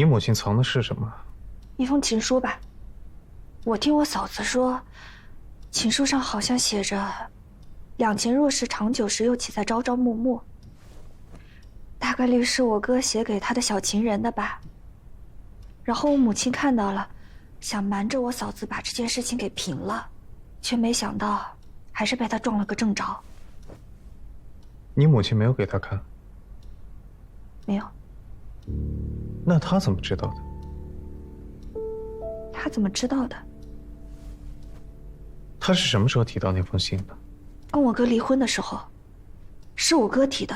你母亲藏的是什么？一封情书吧。我听我嫂子说，情书上好像写着“两情若是长久时，又岂在朝朝暮暮”。大概率是我哥写给他的小情人的吧。然后我母亲看到了，想瞒着我嫂子把这件事情给平了，却没想到还是被他撞了个正着。你母亲没有给他看？没有。那他怎么知道的？他怎么知道的？他是什么时候提到那封信的？跟我哥离婚的时候，是我哥提的。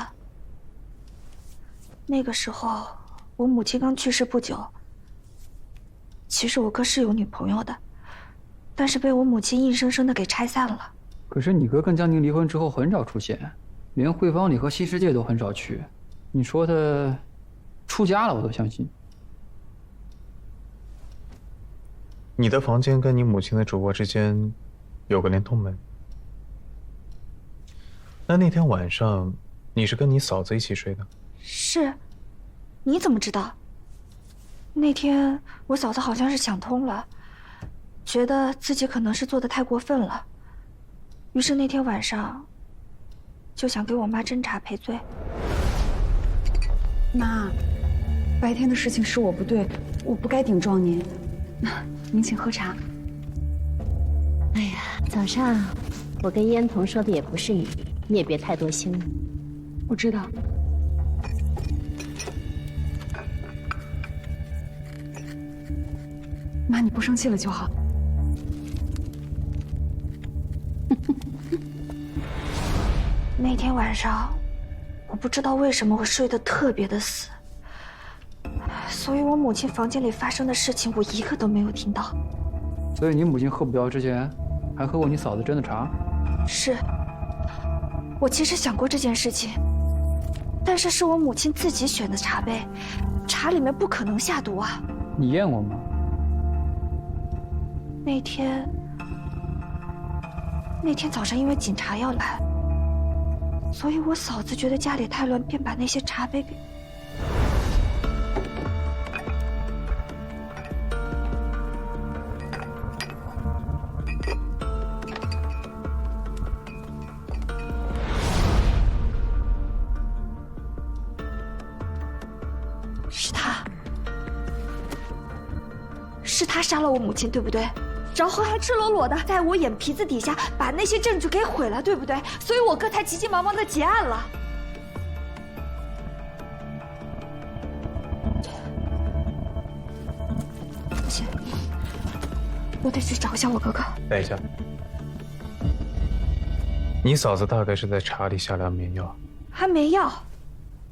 那个时候我母亲刚去世不久。其实我哥是有女朋友的，但是被我母亲硬生生的给拆散了。可是你哥跟江宁离婚之后很少出现，连汇芳里和新世界都很少去。你说他出家了，我都相信。你的房间跟你母亲的主卧之间有个连通门。那天晚上你是跟你嫂子一起睡的？是。你怎么知道？那天我嫂子好像是想通了，觉得自己可能是做得太过分了，于是那天晚上就想给我妈斟茶赔罪。妈，白天的事情是我不对，我不该顶撞您。您请喝茶。哎呀，早上我跟嫣童说的也不是你，你也别太多心了。我知道。妈，你不生气了就好。那天晚上，我不知道为什么我睡得特别的死，所以我母亲房间里发生的事情我一个都没有听到。所以你母亲喝不掉之前，还喝过你嫂子斟的茶？是。我其实想过这件事情，但是是我母亲自己选的茶杯，茶里面不可能下毒啊。你验过吗？那天早上因为警察要来，所以我嫂子觉得家里太乱，便把那些茶杯给……是他杀了我母亲，对不对？然后还赤裸裸的在我眼皮子底下把那些证据给毁了，对不对？所以我哥才急急忙忙的结案了。不行，我得去找一下我哥哥。等一下，你嫂子大概是在茶里下了安眠药。安眠药？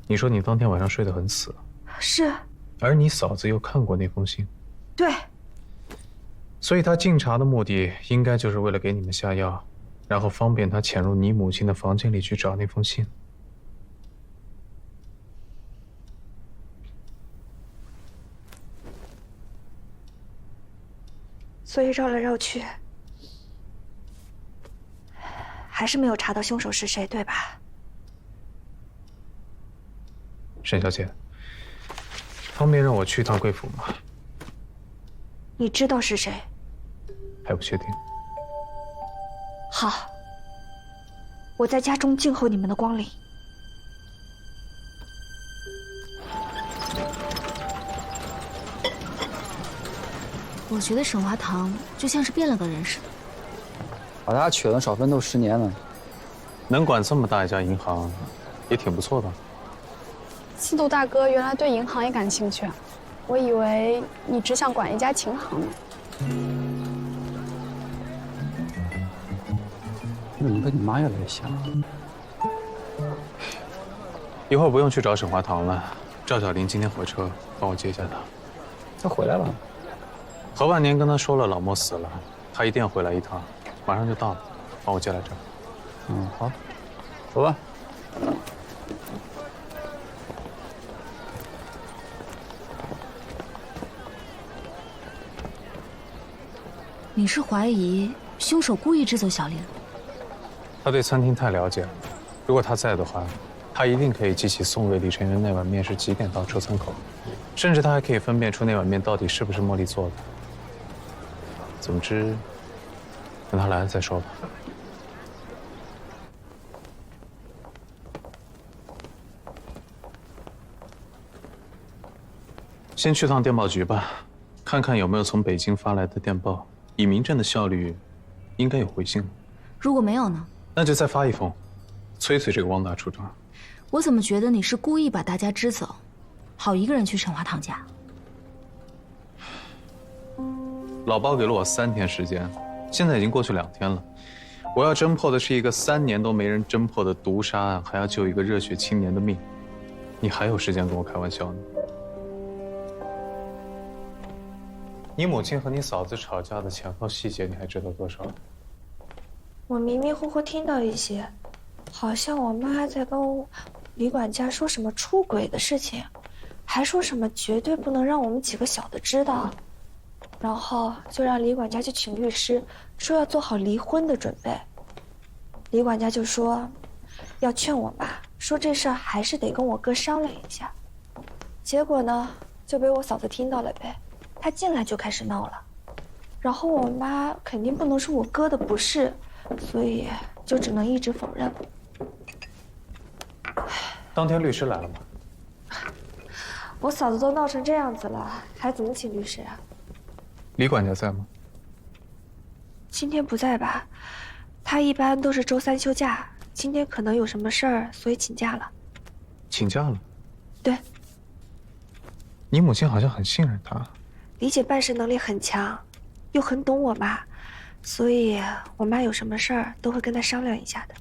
你说你当天晚上睡得很死。是。而你嫂子又看过那封信。对。所以他进茶的目的应该就是为了给你们下药，然后方便他潜入你母亲的房间里去找那封信。所以绕来绕去，还是没有查到凶手是谁，对吧？沈小姐，方便让我去趟贵府吗？你知道是谁？还不确定。好，我在家中静候你们的光临。我觉得沈华堂就像是变了个人似的。把他娶了，少奋斗10年了。能管这么大一家银行，也挺不错的。司徒大哥原来对银行也感兴趣，我以为你只想管一家琴行呢。怎么跟你妈越来越像？一会儿不用去找沈华堂了，赵小林今天回车帮我接一下他。他回来了。何万年跟他说了老莫死了，他一定要回来一趟，马上就到了，帮我接来这儿。嗯，好，走吧。你是怀疑凶手故意制作小林？他对餐厅太了解了，如果他在的话，他一定可以记起宋卫李成元那晚面试几点到车餐口。甚至他还可以分辨出那碗面到底是不是茉莉做的。总之，等他来了再说吧。先去趟电报局吧，看看有没有从北京发来的电报。以民政的效率，应该有回信了。如果没有呢？那就再发一封，催催这个汪大处长。我怎么觉得你是故意把大家支走，好一个人去沈华堂家？老包给了我3天时间，现在已经过去2天了。我要侦破的是一个3年都没人侦破的毒杀案，还要救一个热血青年的命。你还有时间跟我开玩笑呢？你母亲和你嫂子吵架的前后细节，你还知道多少？我迷迷糊糊听到一些，好像我妈在跟李管家说什么出轨的事情，还说什么绝对不能让我们几个小的知道，然后就让李管家去请律师，说要做好离婚的准备。李管家就说要劝我妈，说这事儿还是得跟我哥商量一下。结果呢，就被我嫂子听到了呗。她进来就开始闹了，然后我妈肯定不能说我哥的不是，所以就只能一直否认。当天律师来了吗？我嫂子都闹成这样子了，还怎么请律师啊？李管家在吗？今天不在吧？他一般都是周3休假，今天可能有什么事儿，所以请假了。请假了？对。你母亲好像很信任他。李姐办事能力很强，又很懂我妈，所以我妈有什么事儿都会跟她商量一下的。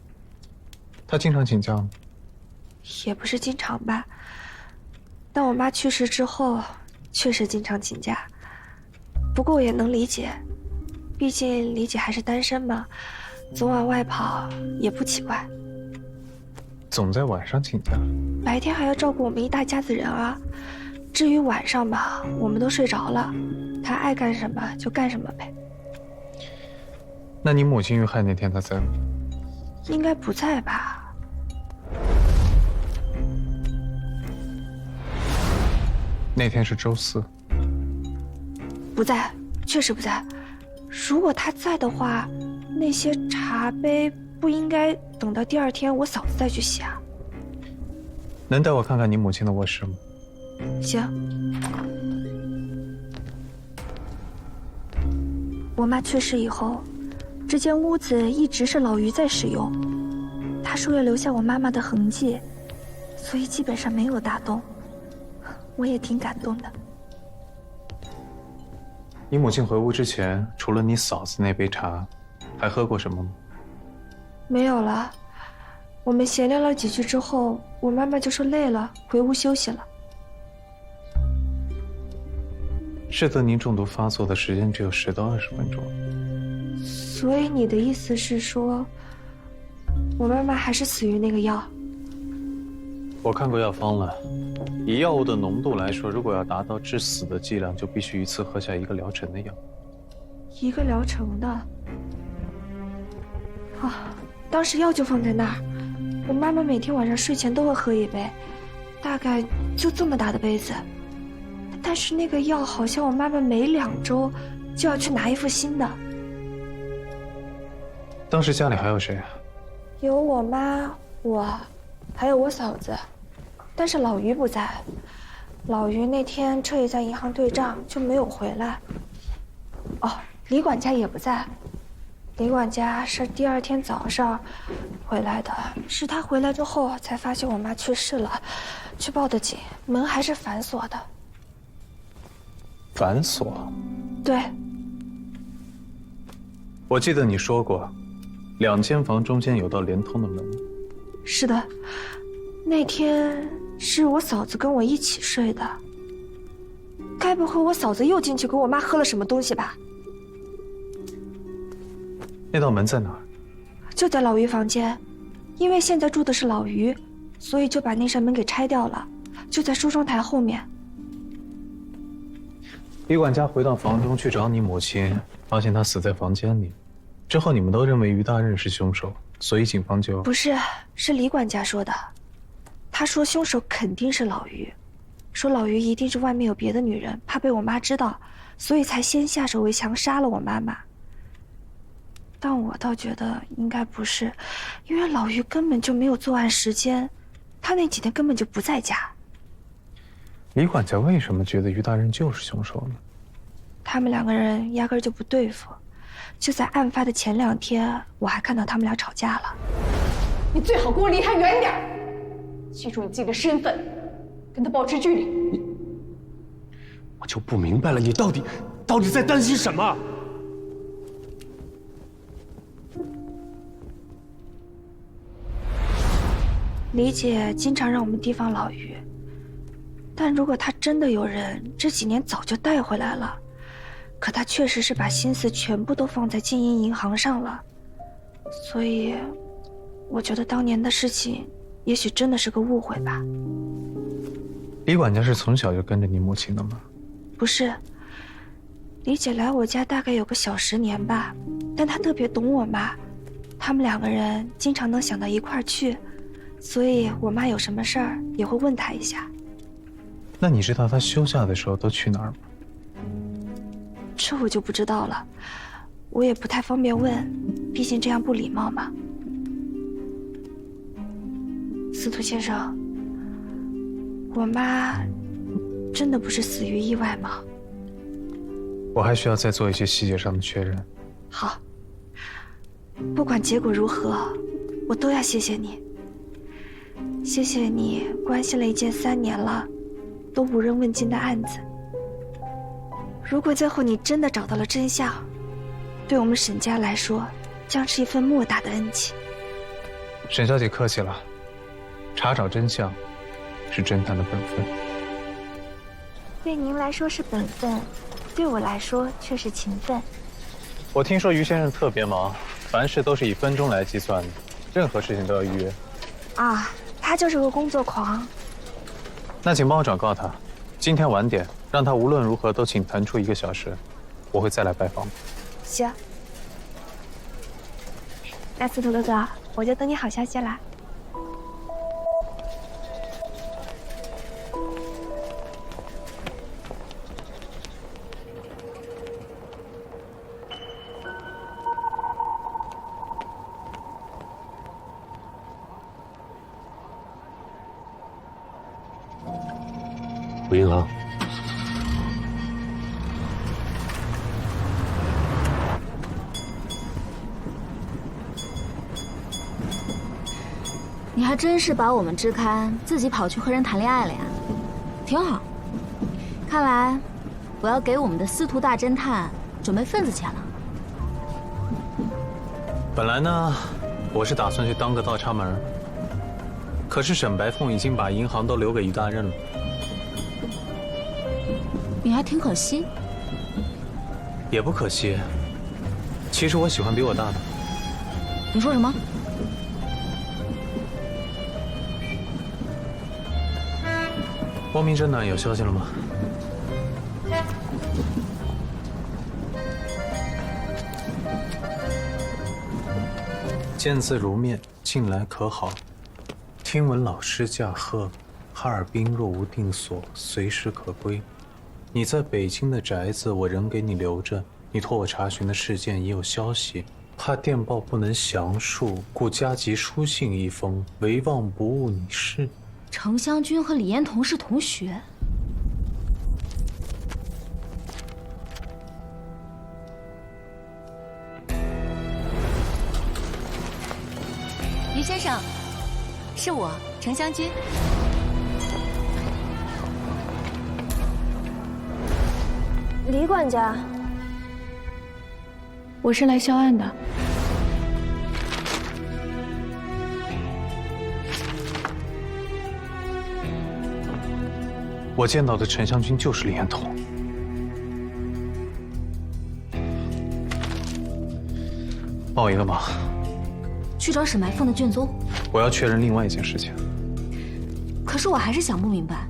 她经常请假吗？也不是经常吧，但我妈去世之后，确实经常请假。不过我也能理解，毕竟李姐还是单身嘛，总往外跑也不奇怪。总在晚上请假？白天还要照顾我们一大家子人啊。至于晚上吧，我们都睡着了，她爱干什么就干什么呗。那你母亲遇害那天她在吗？应该不在吧。那天是周4。不在，确实不在。如果她在的话，那些茶杯不应该等到第2天我嫂子再去洗啊。能带我看看你母亲的卧室吗？行。我妈去世以后，这间屋子一直是老于在使用。他说要留下我妈妈的痕迹，所以基本上没有大动。我也挺感动的。你母亲回屋之前，除了你嫂子那杯茶，还喝过什么吗？没有了。我们闲聊了几句之后，我妈妈就说累了，回屋休息了。施德宁中毒发作的时间只有10到20分钟。所以你的意思是说，我妈妈还是死于那个药？我看过药方了，以药物的浓度来说，如果要达到致死的剂量，就必须一次喝下1个疗程的药。1个疗程的？啊，当时药就放在那儿，我妈妈每天晚上睡前都会喝1杯，大概就这么大的杯子。但是那个药好像我妈妈每2周就要去拿一副新的。当时家里还有谁啊？有我妈，我，还有我嫂子，但是老于不在。老于那天彻夜在银行对账，就没有回来。哦，李管家也不在。李管家是第2天早上回来的，是他回来之后才发现我妈去世了，去报的警，门还是反锁的。反锁？对。我记得你说过，2间房中间有道连通的门。是的，那天是我嫂子跟我一起睡的。该不会我嫂子又进去给我妈喝了什么东西吧？那道门在哪儿？就在老于房间，因为现在住的是老于，所以就把那扇门给拆掉了，就在梳妆台后面。李管家回到房中去找你母亲，发现她死在房间里。之后你们都认为于大任是凶手，所以警方就……不是，是李管家说的。他说凶手肯定是老于，说老于一定是外面有别的女人，怕被我妈知道，所以才先下手为强杀了我妈妈。但我倒觉得应该不是，因为老于根本就没有作案时间，他那几天根本就不在家。李管家为什么觉得于大人就是凶手呢？他们两个人压根儿就不对付，就在案发的前2天，我还看到他们俩吵架了。你最好跟我离他远点儿，记住你自己的身份，跟他保持距离。我就不明白了，你到底在担心什么？李姐经常让我们提防老于，但如果他真的有人，这几年早就带回来了。可他确实是把心思全部都放在经营银行上了，所以我觉得当年的事情也许真的是个误会吧。李管家是从小就跟着你母亲的吗？不是，李姐来我家大概有个小10年吧，但她特别懂我妈，他们两个人经常能想到一块儿去，所以我妈有什么事儿也会问她一下。那你知道她休假的时候都去哪儿吗？这我就不知道了，我也不太方便问，毕竟这样不礼貌嘛。司徒先生，我妈真的不是死于意外吗？我还需要再做一些细节上的确认。好，不管结果如何，我都要谢谢你。谢谢你关心了一件3年了都无人问津的案子。如果最后你真的找到了真相，对我们沈家来说，将是一份莫大的恩情。沈小姐客气了，查找真相是侦探的本分。对您来说是本分，对我来说却是情分。我听说于先生特别忙，凡事都是以分钟来计算的，任何事情都要预约。啊，他就是个工作狂。那请帮我转告他，今天晚点，让他无论如何都请腾出1个小时，我会再来拜访。行。那司徒哥哥，我就等你好消息啦。回银行。你还真是把我们支开，自己跑去和人谈恋爱了呀，挺好。看来我要给我们的司徒大侦探准备份子钱了。本来呢，我是打算去当个倒插门，可是沈白凤已经把银行都留给于大任了。你还挺可惜。也不可惜。其实我喜欢比我大的。你说什么？汪明侦探有消息了吗？见字如面，近来可好？听闻老师驾鹤，哈尔滨若无定所，随时可归。你在北京的宅子，我仍给你留着。你托我查询的事件已有消息，怕电报不能详述，故加急书信一封，唯望不误你事。程湘军和李彦彤是同学。于先生，是我，程湘军。李管家，我是来销案的。我见到的陈湘军就是李彦彤。帮我一个忙，去找沈白凤的卷宗。我要确认另外一件事情。可是我还是想不明白，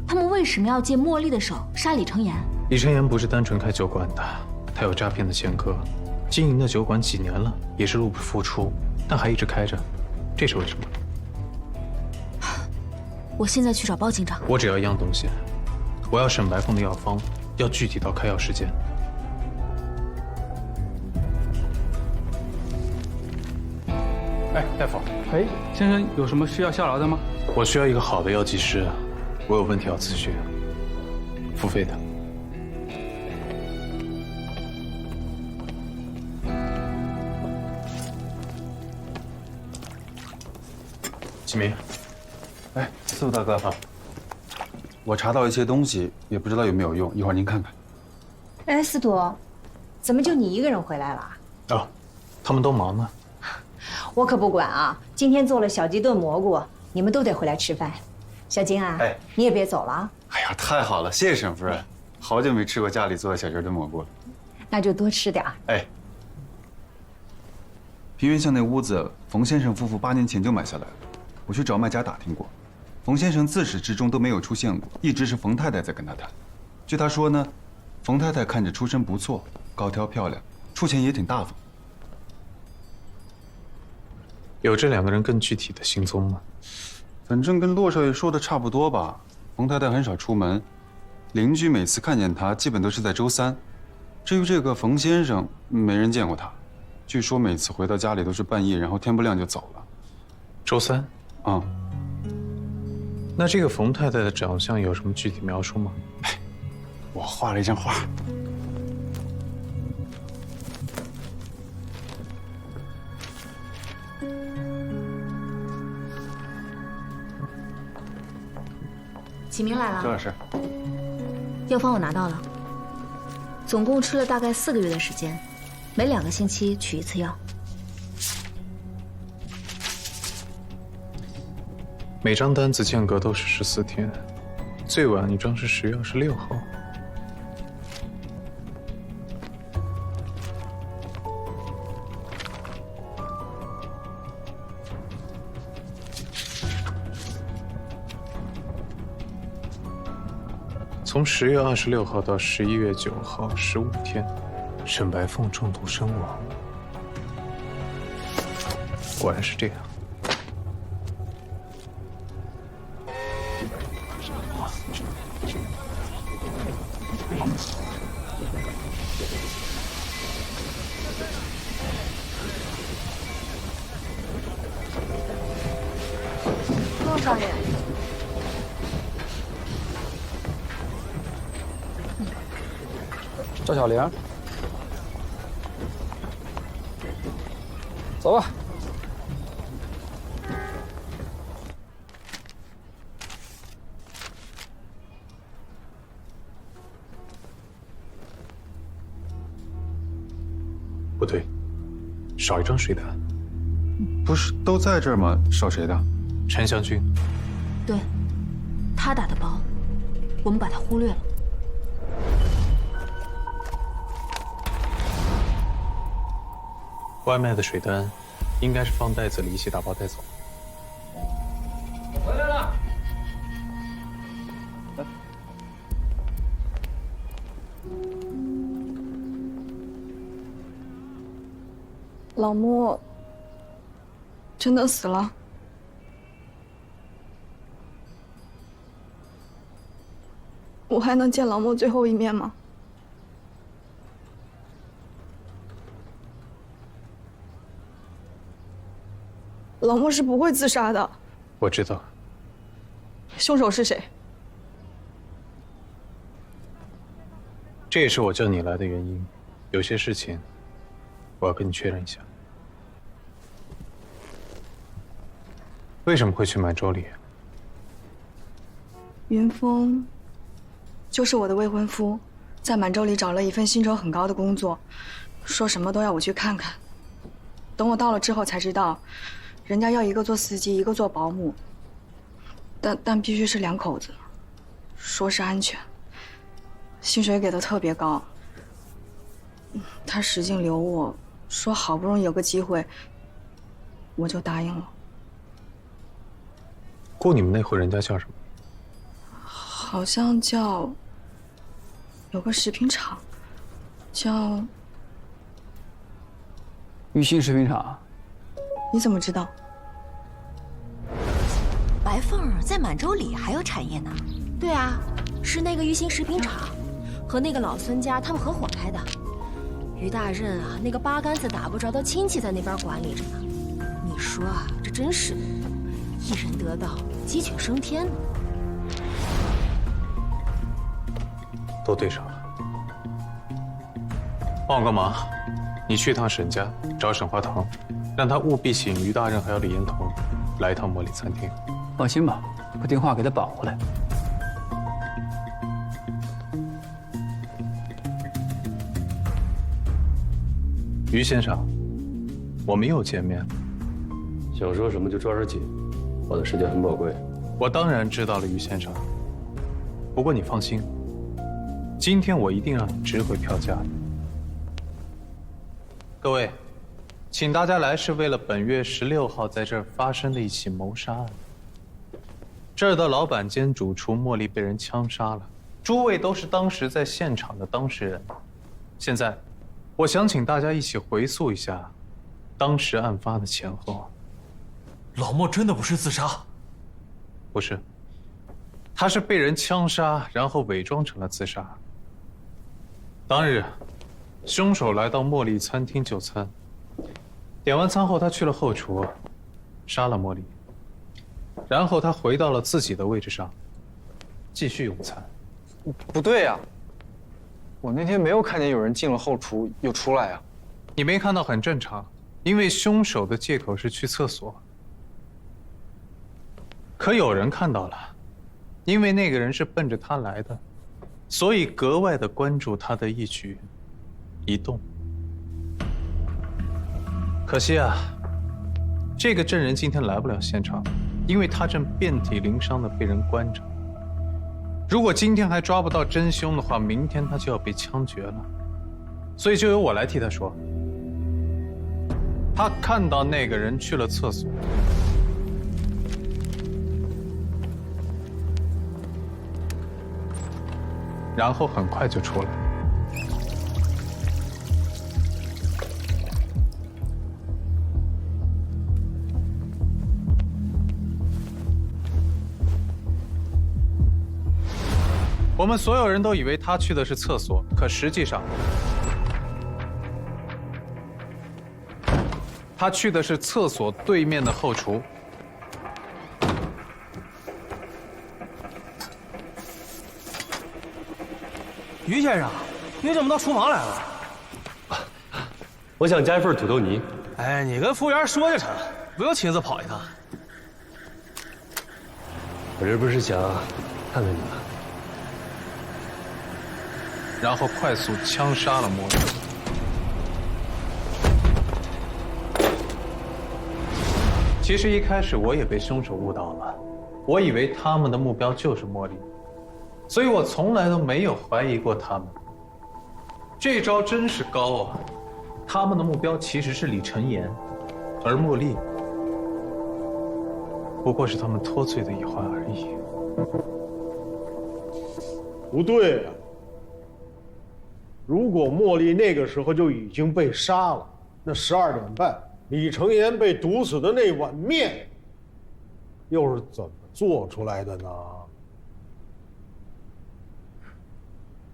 他们为什么要借茉莉的手杀李承言？李承言不是单纯开酒馆的，他有诈骗的前科，经营的酒馆几年了，也是入不敷出，但还一直开着，这是为什么？我现在去找包警长。我只要一样东西，我要沈白凤的药方，要具体到开药时间。哎，大夫，哎，先生有什么需要效劳的吗？我需要一个好的药剂师，我有问题要咨询，付费的。启明，哎，司徒大哥，我查到一些东西，也不知道有没有用，一会儿您看看。哎，司徒，怎么就你一个人回来了？哦，他们都忙呢。我可不管啊！今天做了小鸡炖蘑菇，你们都得回来吃饭。小金啊，哎，你也别走了啊！哎呀，太好了，谢谢沈夫人，好久没吃过家里做的小鸡炖蘑菇了。那就多吃点儿。哎，平原巷那屋子，冯先生夫妇8年前就买下来了。我去找卖家打听过，冯先生自始至终都没有出现过，一直是冯太太在跟他谈。据他说呢，冯太太看着出身不错，高挑漂亮，出钱也挺大方。有这2个人更具体的行踪吗？反正跟骆少爷说的差不多吧。冯太太很少出门，邻居每次看见她，基本都是在周3。至于这个冯先生，没人见过他，据说每次回到家里都是半夜，然后天不亮就走了。周3。啊，那这个冯太太的长相有什么具体描述吗？哎，我画了一张画。启明来了。周老师，药方我拿到了，总共吃了大概4个月的时间，每2个星期取1次药。每张单子间隔都是14天，最晚一张是10月26号。从10月26号到11月9号，15天，沈白凤中毒身亡。果然是这样。陆少爷，赵小玲，走吧。不对，少一张水单。不是都在这儿吗？少谁的？陈祥军。对，他打的包，我们把他忽略了。外卖的水单，应该是放袋子里一起打包带走。回来了。老穆真的死了。我还能见老穆最后一面吗？老穆是不会自杀的。我知道。凶手是谁？这也是我叫你来的原因。有些事情，我要跟你确认一下。为什么会去满洲里？云峰就是我的未婚夫，在满洲里找了一份薪酬很高的工作，说什么都要我去看看。等我到了之后才知道，人家要一个做司机，一个做保姆，但必须是2口子，说是安全，薪水给的特别高。他使劲留我，说好不容易有个机会，我就答应了。雇你们那户人家叫什么？好像叫，有个食品厂，叫玉兴食品厂。你怎么知道？白白凤在满洲里还有产业呢。对啊，是那个玉兴食品厂，和那个老孙家他们合伙开的。于大任啊，那个八竿子打不着的亲戚在那边管理着呢。你说啊，这真是一人得道，鸡犬升天呢。都对上了。帮我个忙，你去一趟沈家找沈华堂，让他务必请于大任还有李彦彤来一趟茉莉餐厅。放心吧，把电话给他保回来。于先生，我们又见面了。想说什么就抓着紧，我的时间很宝贵。我当然知道了，于先生。不过你放心，今天我一定让你值回票价的。各位，请大家来是为了本月16号在这儿发生的一起谋杀案。这儿的老板兼主厨茉莉被人枪杀了，诸位都是当时在现场的当事人。现在，我想请大家一起回溯一下当时案发的前后。老莫真的不是自杀？不是，他是被人枪杀，然后伪装成了自杀。当日，凶手来到茉莉餐厅就餐，点完餐后，他去了后厨，杀了茉莉，然后他回到了自己的位置上，继续用餐。不对呀，我那天没有看见有人进了后厨又出来啊。你没看到很正常，因为凶手的借口是去厕所。可有人看到了，因为那个人是奔着他来的，所以格外的关注他的一举一动。可惜啊，这个证人今天来不了现场，因为他正遍体鳞伤的被人关着。如果今天还抓不到真凶的话，明天他就要被枪决了。所以就由我来替他说，他看到那个人去了厕所。然后很快就出来。我们所有人都以为他去的是厕所，可实际上，他去的是厕所对面的后厨。于先生，你怎么到厨房来了？我想加一份土豆泥。哎，你跟服务员说就成，不用亲自跑一趟。我这不是想看看你吗？然后快速枪杀了茉莉。其实一开始我也被凶手误导了，我以为他们的目标就是茉莉。所以我从来都没有怀疑过他们。这招真是高啊！他们的目标其实是李承言，而茉莉不过是他们脱罪的一环而已。不对啊！如果茉莉那个时候就已经被杀了，那12点半李承言被毒死的那碗面，又是怎么做出来的呢？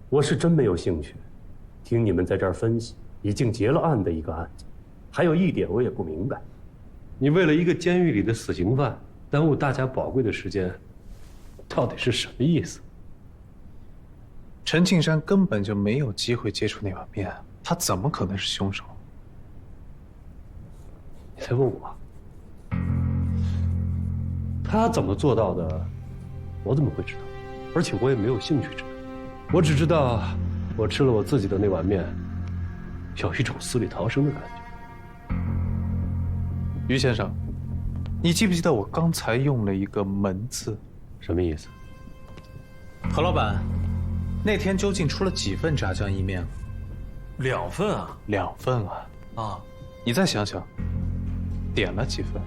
我是真没有兴趣听你们在这儿分析已经结了案的一个案子。还有一点我也不明白，你为了一个监狱里的死刑犯耽误大家宝贵的时间，到底是什么意思？陈庆山根本就没有机会接触那碗面，他怎么可能是凶手？你在问我？他怎么做到的？我怎么会知道？而且我也没有兴趣知道。我只知道，我吃了我自己的那碗面，有一种死里逃生的感觉。于先生，你记不记得我刚才用了一个“门”字？什么意思？何老板，那天究竟出了几份炸酱意面？2份啊！2份啊！啊！你再想想，点了几份？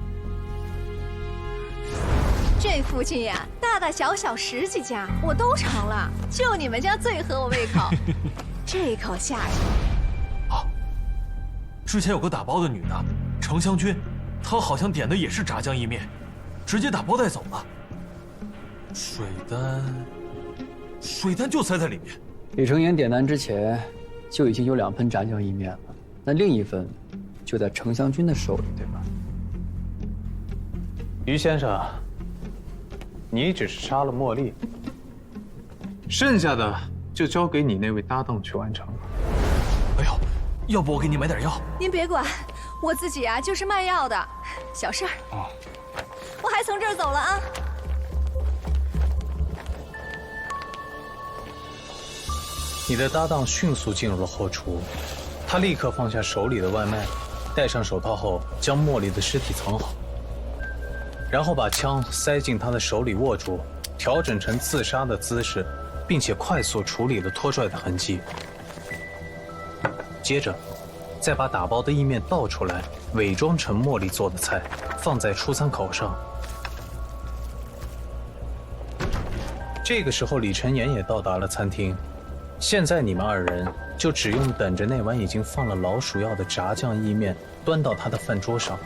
这附近呀，大大小小10几家，我都尝了，就你们家最合我胃口。这一口下去，啊！之前有个打包的女的，程香君，她好像点的也是炸酱意面，直接打包带走了。水丹就塞在里面。李承言点燃之前，就已经有2份炸酱意面了，那另一份就在程湘军的手里，对吧？于先生，你只是杀了茉莉，剩下的就交给你那位搭档去完成了。哎呦，要不我给你买点药？您别管，我自己啊就是卖药的，小事儿。哦，我还从这儿走了啊。你的搭档迅速进入了后厨，他立刻放下手里的外卖，戴上手套后将茉莉的尸体藏好，然后把枪塞进他的手里握住，调整成自杀的姿势，并且快速处理了拖拽的痕迹。接着，再把打包的意面倒出来，伪装成茉莉做的菜，放在出餐口上。这个时候，李承言也到达了餐厅。现在你们2人就只用等着那碗已经放了老鼠药的炸酱意面端到他的饭桌上。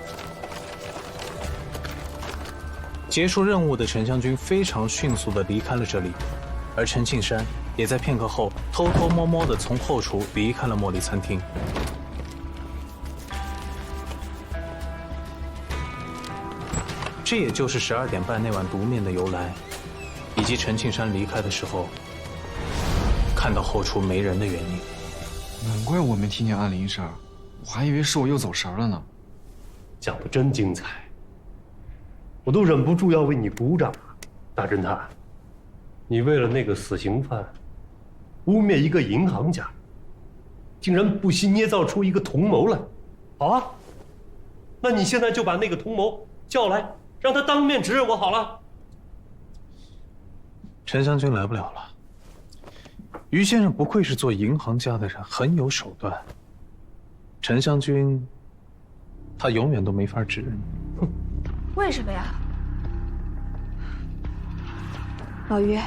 结束任务的陈湘军非常迅速地离开了这里，而陈庆山也在片刻后偷偷摸摸地从后厨离开了茉莉餐厅。这也就是12点半那碗毒面的由来，以及陈庆山离开的时候看到后厨没人的原因。难怪我没听见按铃声，我还以为是我又走神了呢。讲得真精彩，我都忍不住要为你鼓掌。大侦探，你为了那个死刑犯，污蔑一个银行家，竟然不惜捏造出一个同谋来。好啊，那你现在就把那个同谋叫来，让他当面指认我好了。陈湘军来不了了。于先生不愧是做银行家的人，很有手段。陈湘军，他永远都没法指认。哼，为什么呀？老于，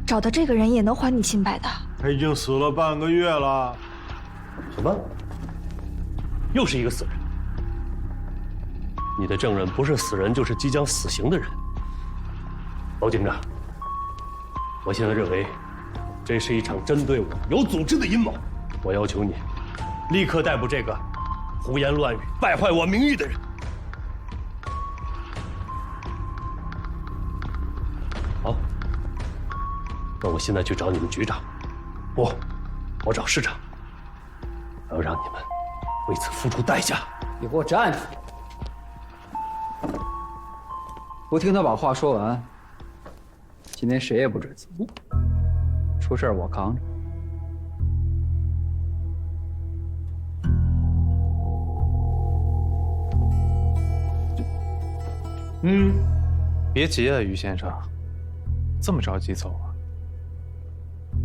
找的这个人也能还你清白的。他已经死了半个月了。什么？又是一个死人？你的证人不是死人，就是即将死刑的人。包警长，我现在认为，这是一场针对我、有组织的阴谋。我要求你，立刻逮捕这个胡言乱语、败坏我名誉的人。好，那我现在去找你们局长，不，我找市长。我要让你们为此付出代价。你给我站住！不听他把话说完，今天谁也不准走。出事我扛着。别急啊，于先生，这么着急走啊？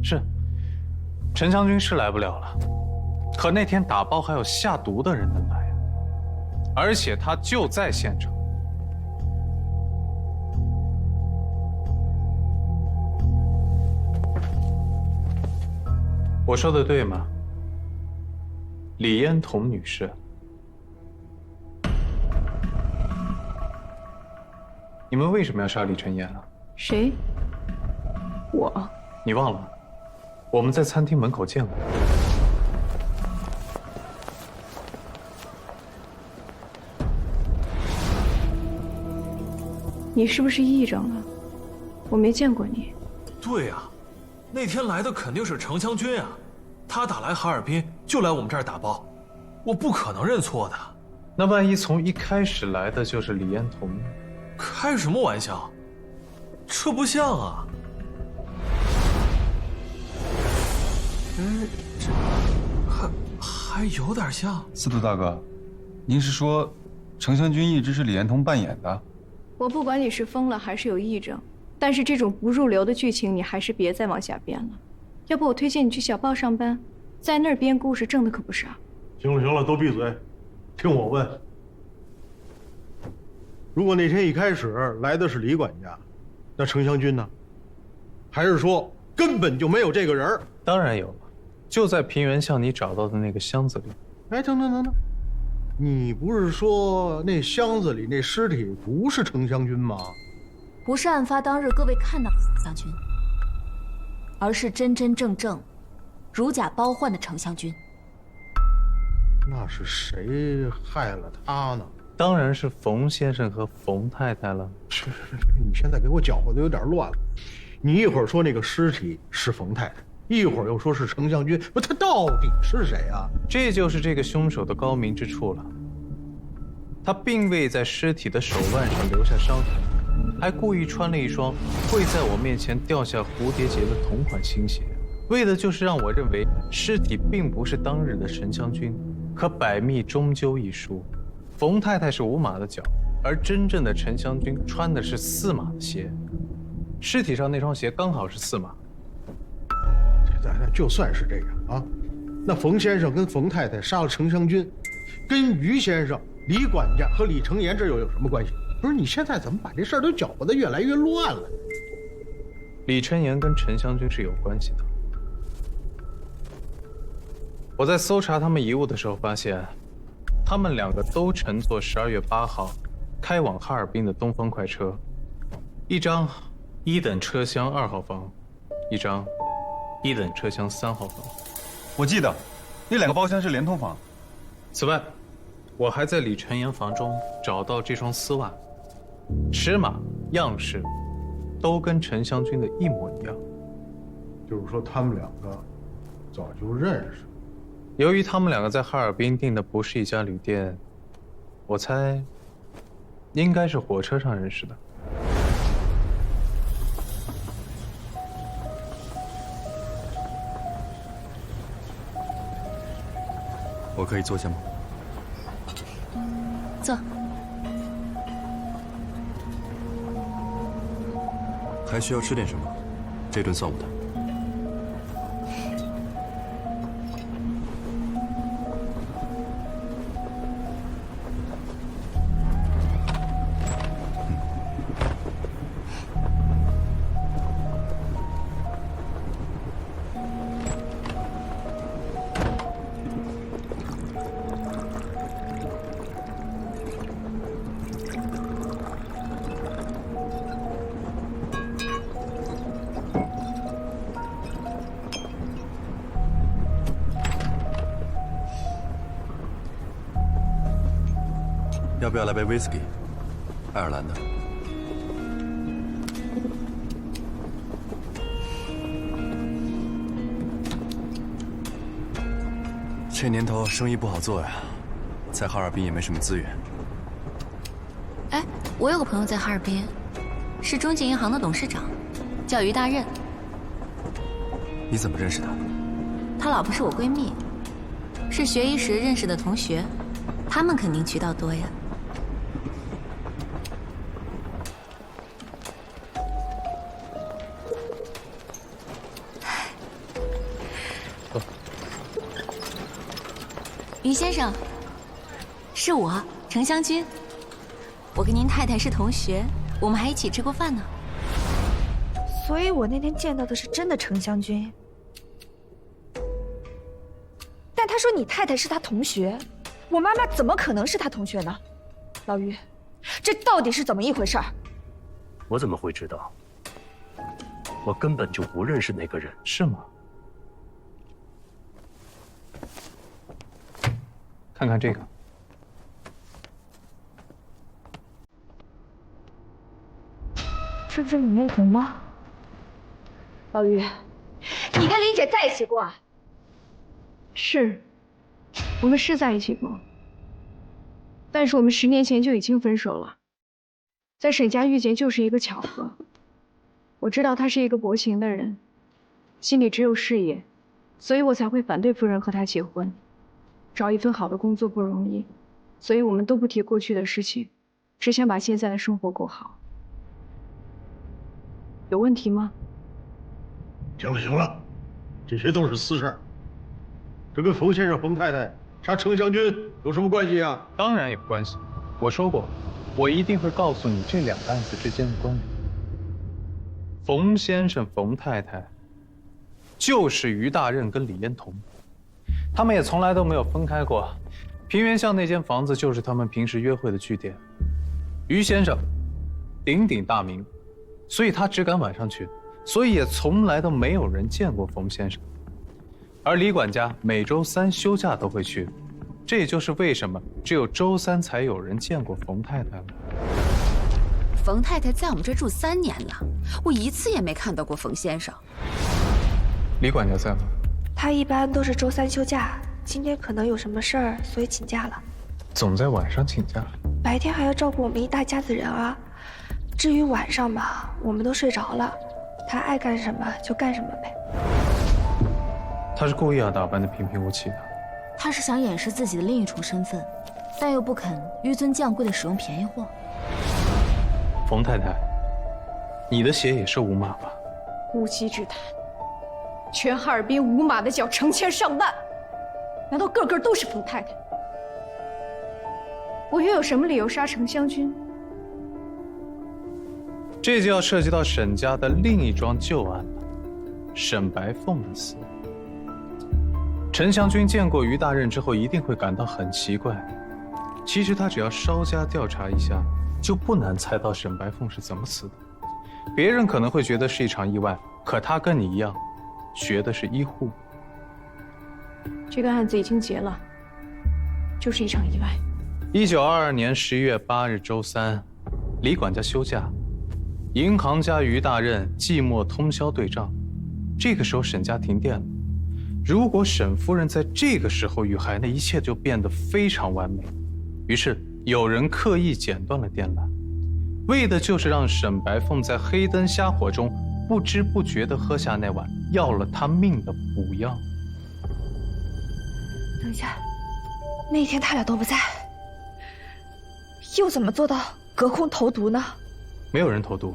是，陈湘军是来不了了，可那天打包还有下毒的人能来啊？而且他就在现场。我说的对吗？李嫣彤女士。你们为什么要杀李承言啊？谁？我。你忘了？我们在餐厅门口见过。你是不是癔症了？我没见过你。对呀，那天来的肯定是程湘军啊，他打来哈尔滨就来我们这儿打包，我不可能认错的。那万一从一开始来的就是李嫣彤呢？开什么玩笑？这不像啊！这还有点像。司徒大哥，您是说程湘军一直是李嫣彤扮演的？我不管你是疯了还是有癔症，但是这种不入流的剧情你还是别再往下编了。要不我推荐你去小报上班，在那儿编故事挣的可不少。行了行了，都闭嘴，听我问。如果那天一开始来的是李管家，那程湘军呢？还是说根本就没有这个人？当然有了，就在平原巷你找到的那个箱子里。哎，等，你不是说那箱子里那尸体不是程湘军吗？不是案发当日各位看到的程湘军，而是真真正正如假包换的程湘军。那是谁害了他呢？当然是冯先生和冯太太了。是，你现在给我搅和的有点乱了。你一会儿说那个尸体是冯太太，一会儿又说是程湘军，不，他到底是谁啊？这就是这个凶手的高明之处了。他并未在尸体的手腕上留下伤痕，还故意穿了一双会在我面前掉下蝴蝶结的同款新鞋，为的就是让我认为尸体并不是当日的陈湘军。可百密终究一疏，冯太太是5码的脚，而真正的陈湘军穿的是4码的鞋，尸体上那双鞋刚好是4码。就算是这样啊，那冯先生跟冯太太杀了程湘军，跟于先生、李管家和李成言这又有什么关系？不是，你现在怎么把这事儿都搅和得越来越乱了？李成言跟陈湘军是有关系的。我在搜查他们遗物的时候发现，他们2个都乘坐12月8号开往哈尔滨的东方快车，一张1等车厢2号房，一张1等车厢3号房。我记得，那2个包厢是连通房。此外，我还在李成言房中找到这双丝袜，尺码、样式都跟陈湘军的一模一样。就是说，他们2个早就认识。由于他们2个在哈尔滨订的不是一家旅店，我猜应该是火车上认识的。我可以坐下吗？坐。还需要吃点什么？这顿算我的。要不要来杯 whisky， 爱尔兰的？这年头生意不好做呀，在哈尔滨也没什么资源。哎，我有个朋友在哈尔滨，是中信银行的董事长，叫于大任。你怎么认识他？他老婆是我闺蜜，是学医时认识的同学，他们肯定渠道多呀。于先生，是我，程湘军。我跟您太太是同学，我们还一起吃过饭呢。所以我那天见到的是真的程湘军，但他说你太太是他同学，我妈妈怎么可能是他同学呢？老于，这到底是怎么一回事？我怎么会知道？我根本就不认识那个人。是吗？看看这个，这是李彦宏吗？老于，你跟林姐在一起过啊？是，我们是在一起过，但是我们10年前就已经分手了。在沈家遇见就是一个巧合。我知道他是一个薄情的人，心里只有事业，所以我才会反对夫人和他结婚。找一份好的工作不容易，所以我们都不提过去的事情，只想把现在的生活过好。有问题吗？行了行了，这些都是私事儿。这跟冯先生、冯太太杀程湘军有什么关系啊？当然有关系。我说过，我一定会告诉你这2个案子之间的关联。冯先生、冯太太就是于大任跟李彦彤，他们也从来都没有分开过。平原巷那间房子就是他们平时约会的据点。于先生鼎鼎大名，所以他只敢晚上去，所以也从来都没有人见过冯先生。而李管家每周3休假都会去，这也就是为什么只有周3才有人见过冯太太了。冯太太在我们这住3年了，我一次也没看到过冯先生。李管家在吗？他一般都是周3休假，今天可能有什么事儿，所以请假了。总在晚上请假？白天还要照顾我们一大家子人啊。至于晚上嘛，我们都睡着了，他爱干什么就干什么呗。他是故意要打扮得平平无奇的。他是想掩饰自己的另一重身份，但又不肯纡尊降贵的使用便宜货。冯太太，你的鞋也是无码吧？无稽之谈，全哈尔滨无码的脚成千上万，难道个个都是冯太太？我又有什么理由杀程湘军？这就要涉及到沈家的另一桩旧案了，沈白凤的死。陈湘军见过于大任之后，一定会感到很奇怪。其实他只要稍加调查一下，就不难猜到沈白凤是怎么死的。别人可能会觉得是一场意外，可他跟你一样，学的是医护。这个案子已经结了，就是一场意外。1922年11月8日周3，李管家休假，银行家于大任寂寞通宵对账。这个时候沈家停电了。如果沈夫人在这个时候遇害，那一切就变得非常完美。于是有人刻意剪断了电缆，为的就是让沈白凤在黑灯瞎火中不知不觉地喝下那碗要了他命的补药。等一下，那天他俩都不在，又怎么做到隔空投毒呢？没有人投毒，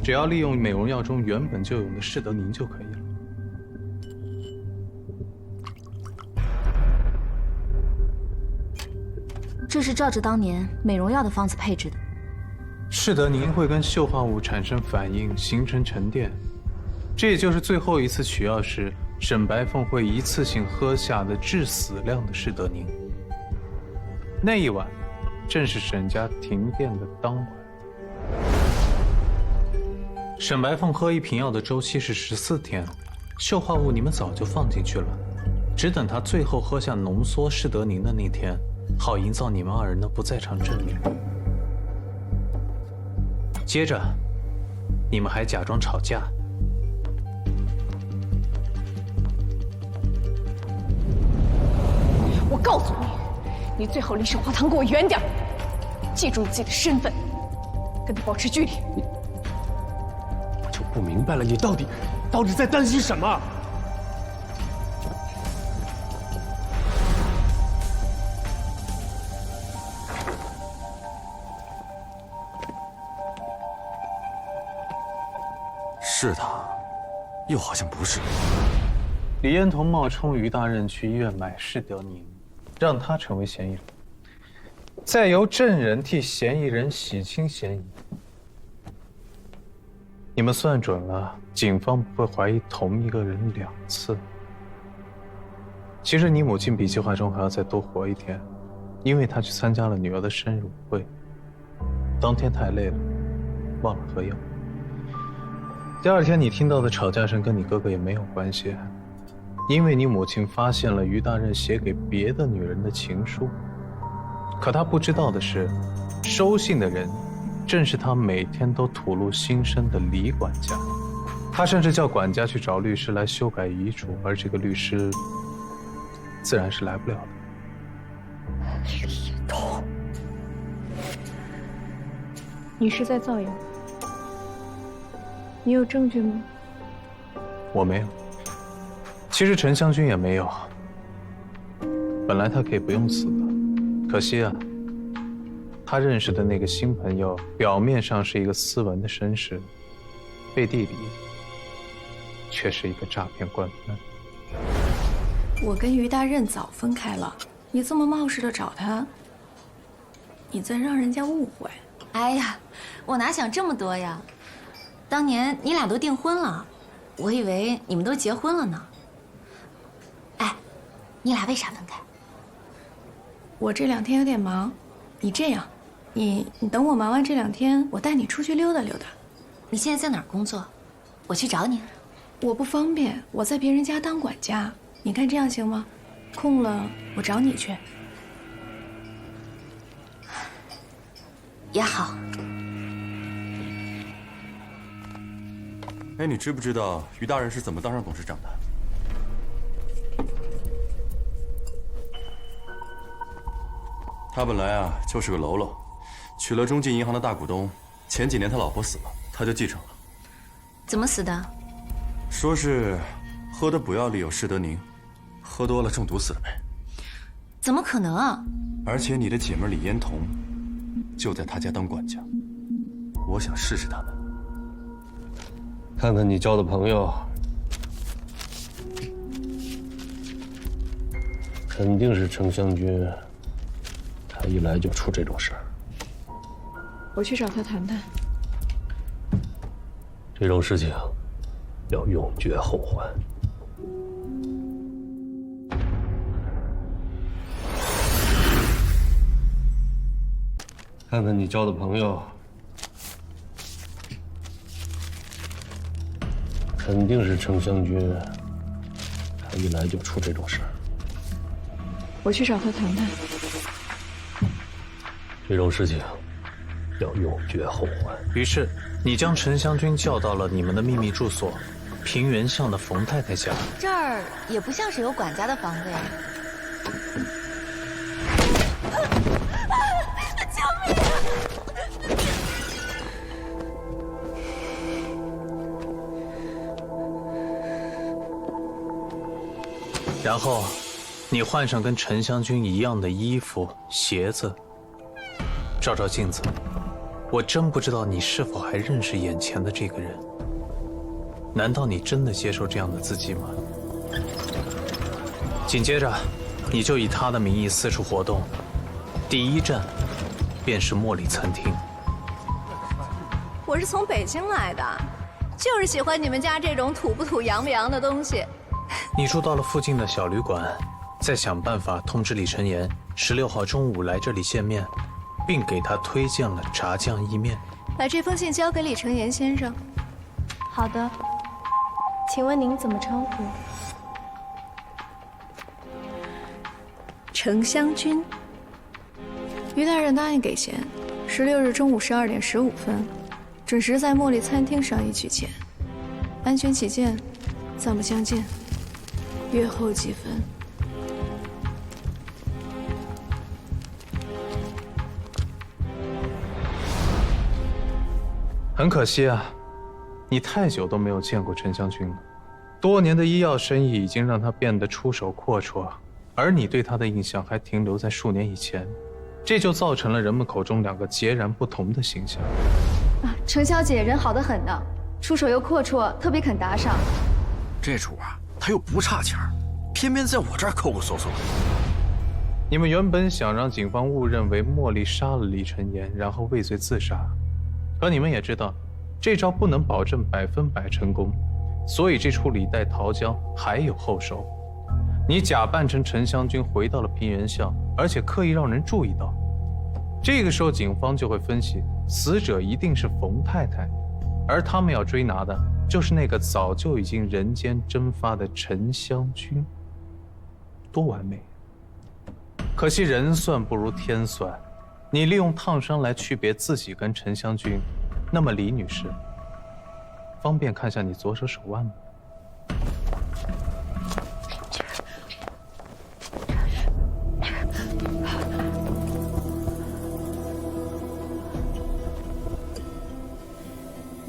只要利用美容药中原本就有的士德宁就可以了。这是照着当年美容药的方子配置的。士德宁会跟溴化物产生反应，形成沉淀，这也就是最后一次取药时沈白凤会一次性喝下的致死量的士德宁。那一晚，正是沈家停电的当晚。沈白凤喝一瓶药的周期是14天，溴化物你们早就放进去了，只等她最后喝下浓缩士德宁的那天，好营造你们2人的不在场证明。接着，你们还假装吵架。我告诉你，你最好离沈华堂给我远点，记住你自己的身份，跟他保持距离。我就不明白了，你到底在担心什么？是他，又好像不是。李彦彤冒充于大任去医院买士德宁，让他成为嫌疑人，再由证人替嫌疑人洗清嫌疑。你们算准了，警方不会怀疑同一个人2次。其实你母亲比计划中还要再多活1天，因为她去参加了女儿的生日舞会，当天太累了，忘了喝药。第2天你听到的吵架声跟你哥哥也没有关系，因为你母亲发现了于大任写给别的女人的情书。可她不知道的是，收信的人正是她每天都吐露心声的李管家。她甚至叫管家去找律师来修改遗嘱，而这个律师自然是来不了的。李彦彤，你是在造谣？你有证据吗？我没有，其实陈湘军也没有。本来他可以不用死的，可惜啊，他认识的那个新朋友表面上是一个斯文的绅士，背地里却是一个诈骗惯犯。我跟于大任早分开了，你这么冒失的找他，你在让人家误会。哎呀，我哪想这么多呀！当年你俩都订婚了，我以为你们都结婚了呢。哎，你俩为啥分开？我这2天有点忙，你这样，你等我忙完这2天，我带你出去溜达溜达。你现在在哪儿工作？我去找你。我不方便，我在别人家当管家。你看这样行吗？空了我找你去。也好。哎，你知不知道于大人是怎么当上董事长的？他本来啊就是个喽啰，娶了中信银行的大股东。前几年他老婆死了，他就继承了。怎么死的？说是喝的补药里有士德宁，喝多了中毒死了呗。怎么可能啊？而且你的姐妹李嫣彤就在他家当管家，我想试试他们。看看你交的朋友，肯定是程湘军。他一来就出这种事儿。我去找他谈谈。这种事情要永绝后患。看看你交的朋友，肯定是程湘军。他一来就出这种事儿。我去找他谈谈。这种事情要永绝后患。于是，你将陈湘军叫到了你们的秘密住所——平原巷的冯太太家。这儿也不像是有管家的房子呀。救命啊！然后，你换上跟陈湘军一样的衣服、鞋子，照照镜子。我真不知道你是否还认识眼前的这个人。难道你真的接受这样的自己吗？紧接着，你就以他的名义四处活动，第一站便是茉莉餐厅。我是从北京来的，就是喜欢你们家这种土不土、洋不洋的东西。你住到了附近的小旅馆，再想办法通知李晨言16号中午来这里见面，并给他推荐了炸酱意面。把这封信交给李承言先生。好的，请问您怎么称呼？程湘军。于大人答应给钱，16日中午12点15分，准时在茉莉餐厅上一取钱。安全起见，暂不相见。约后几分。很可惜啊，你太久都没有见过陈湘军了。多年的医药生意已经让他变得出手阔绰，而你对他的印象还停留在数年以前，这就造成了人们口中两个截然不同的形象。程小姐人好得很呢，出手又阔绰，特别肯打赏。这主啊，他又不差钱，偏偏在我这儿抠抠搜搜。你们原本想让警方误认为茉莉杀了李晨言，然后畏罪自杀，可你们也知道，这招不能保证100%成功，所以这出李代桃僵还有后手。你假扮成陈湘军回到了平原巷，而且刻意让人注意到。这个时候，警方就会分析，死者一定是冯太太，而他们要追拿的就是那个早就已经人间蒸发的陈湘军。多完美！可惜人算不如天算，你利用烫伤来区别自己跟陈湘军，那么李女士，方便看下你左手手腕吗？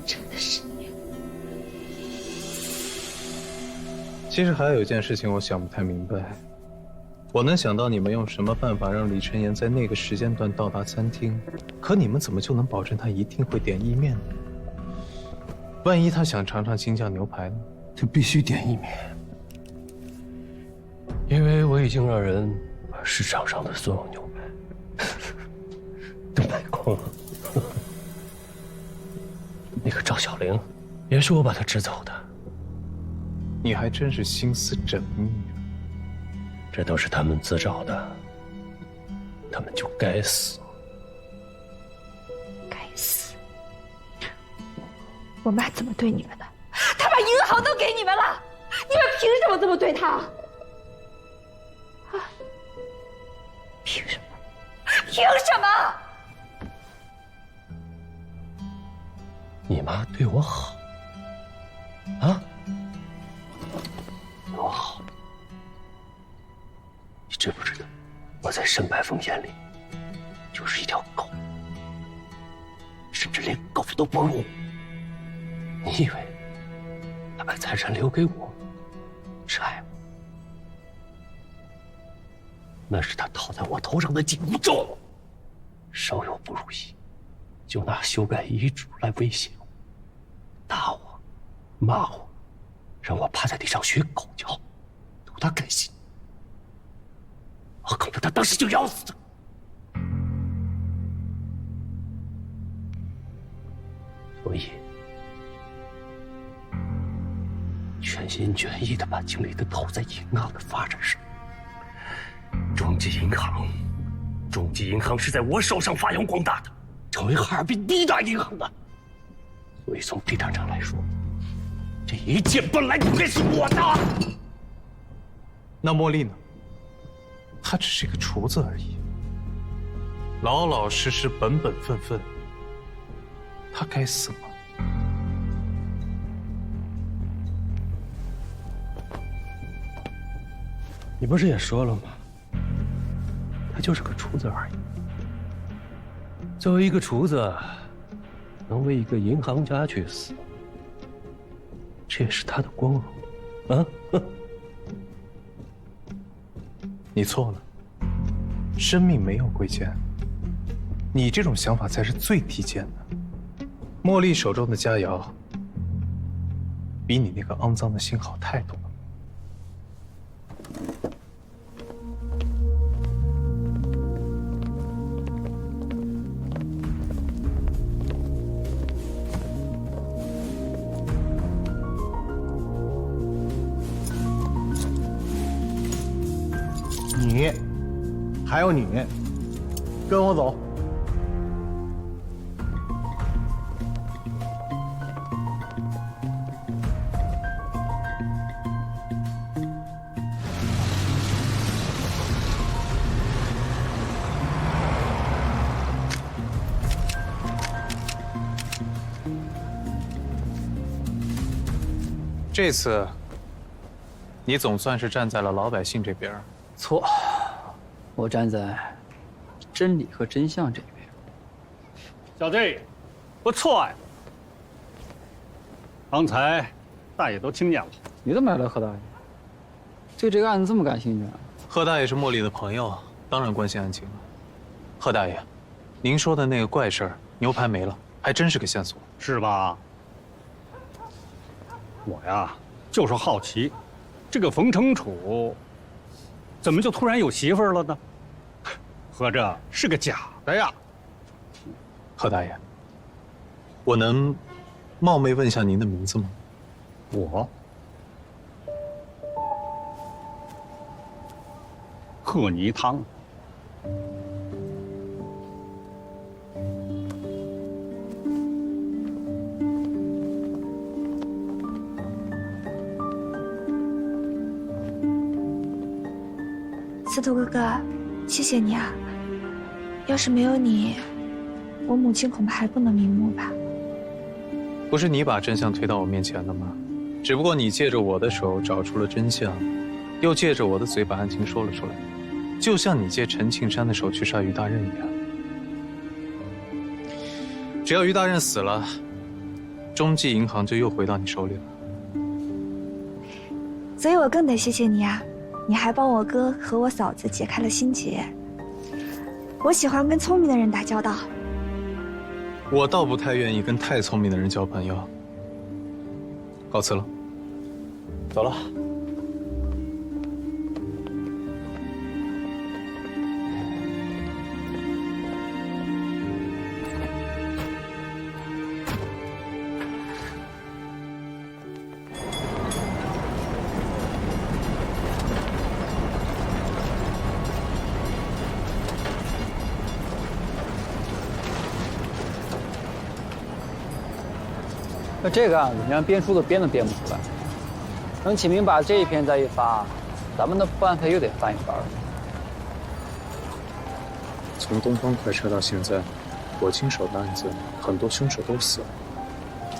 真的是你。其实还有一件事情我想不太明白，我能想到你们用什么办法让李晨言在那个时间段到达餐厅，可你们怎么就能保证他一定会点意面呢？万一他想尝尝京酱牛排呢？就必须点意面，因为我已经让人把市场上的所有牛排都买光了。那个赵小玲，也是我把她支走的。你还真是心思缜密啊！这都是他们自找的，他们就该死。该死！我妈怎么对你们的？她把银行都给你们了，你们凭什么这么对她？啊？凭什么？凭什么？你妈对我好啊？对我好，你知不知道？我在沈白凤眼里就是一条狗，甚至连狗都不如。你以为他把财产留给我是爱我？那是他套在我头上的紧箍咒，稍有不如意，就拿修改遗嘱来威胁我，打我，骂我，让我趴在地上学狗叫，逗他开心。我恨不得他当时就咬死他。所以，全心全意的把精力都投在银行的发展上。中纪银行是在我手上发扬光大的，成为哈尔滨第一大银行的。所以从地产上来说，这一切本来就该是我的。那茉莉呢？她只是个厨子而已，老老实实、本本分分。她该死吗？你不是也说了吗？他就是个厨子而已。作为一个厨子，能为一个银行家去死，这也是他的光荣啊！你错了，生命没有贵贱，你这种想法才是最低贱的。茉莉手中的佳肴，比你那个肮脏的心好太多了。你，还有你，跟我走。这次，你总算是站在了老百姓这边。错，我站在真理和真相这边。小弟，不错哎。刚才大爷都听见了。你怎么来了，贺大爷？对这个案子这么感兴趣啊？贺大爷是茉莉的朋友，当然关心案情了。贺大爷，您说的那个怪事儿，牛排没了，还真是个线索，是吧？我呀，就是好奇，这个冯承楚怎么就突然有媳妇儿了呢？合着是个假的呀？贺大爷，我能冒昧问下您的名字吗？我贺泥汤。司徒哥哥，谢谢你啊！要是没有你，我母亲恐怕还不能瞑目吧。不是你把真相推到我面前的吗？只不过你借着我的手找出了真相，又借着我的嘴把案情说了出来，就像你借陈庆山的手去杀于大任一样。只要于大任死了，中纪银行就又回到你手里了。所以我更得谢谢你啊！你还帮我哥和我嫂子解开了心结。我喜欢跟聪明的人打交道。我倒不太愿意跟太聪明的人交朋友。告辞了。走了。那这个案子，你让编书的编都编不出来。等启明把这一篇再一发，咱们的破案费又得翻一番了。从东方快车到现在，我经手的案子，很多凶手都死了。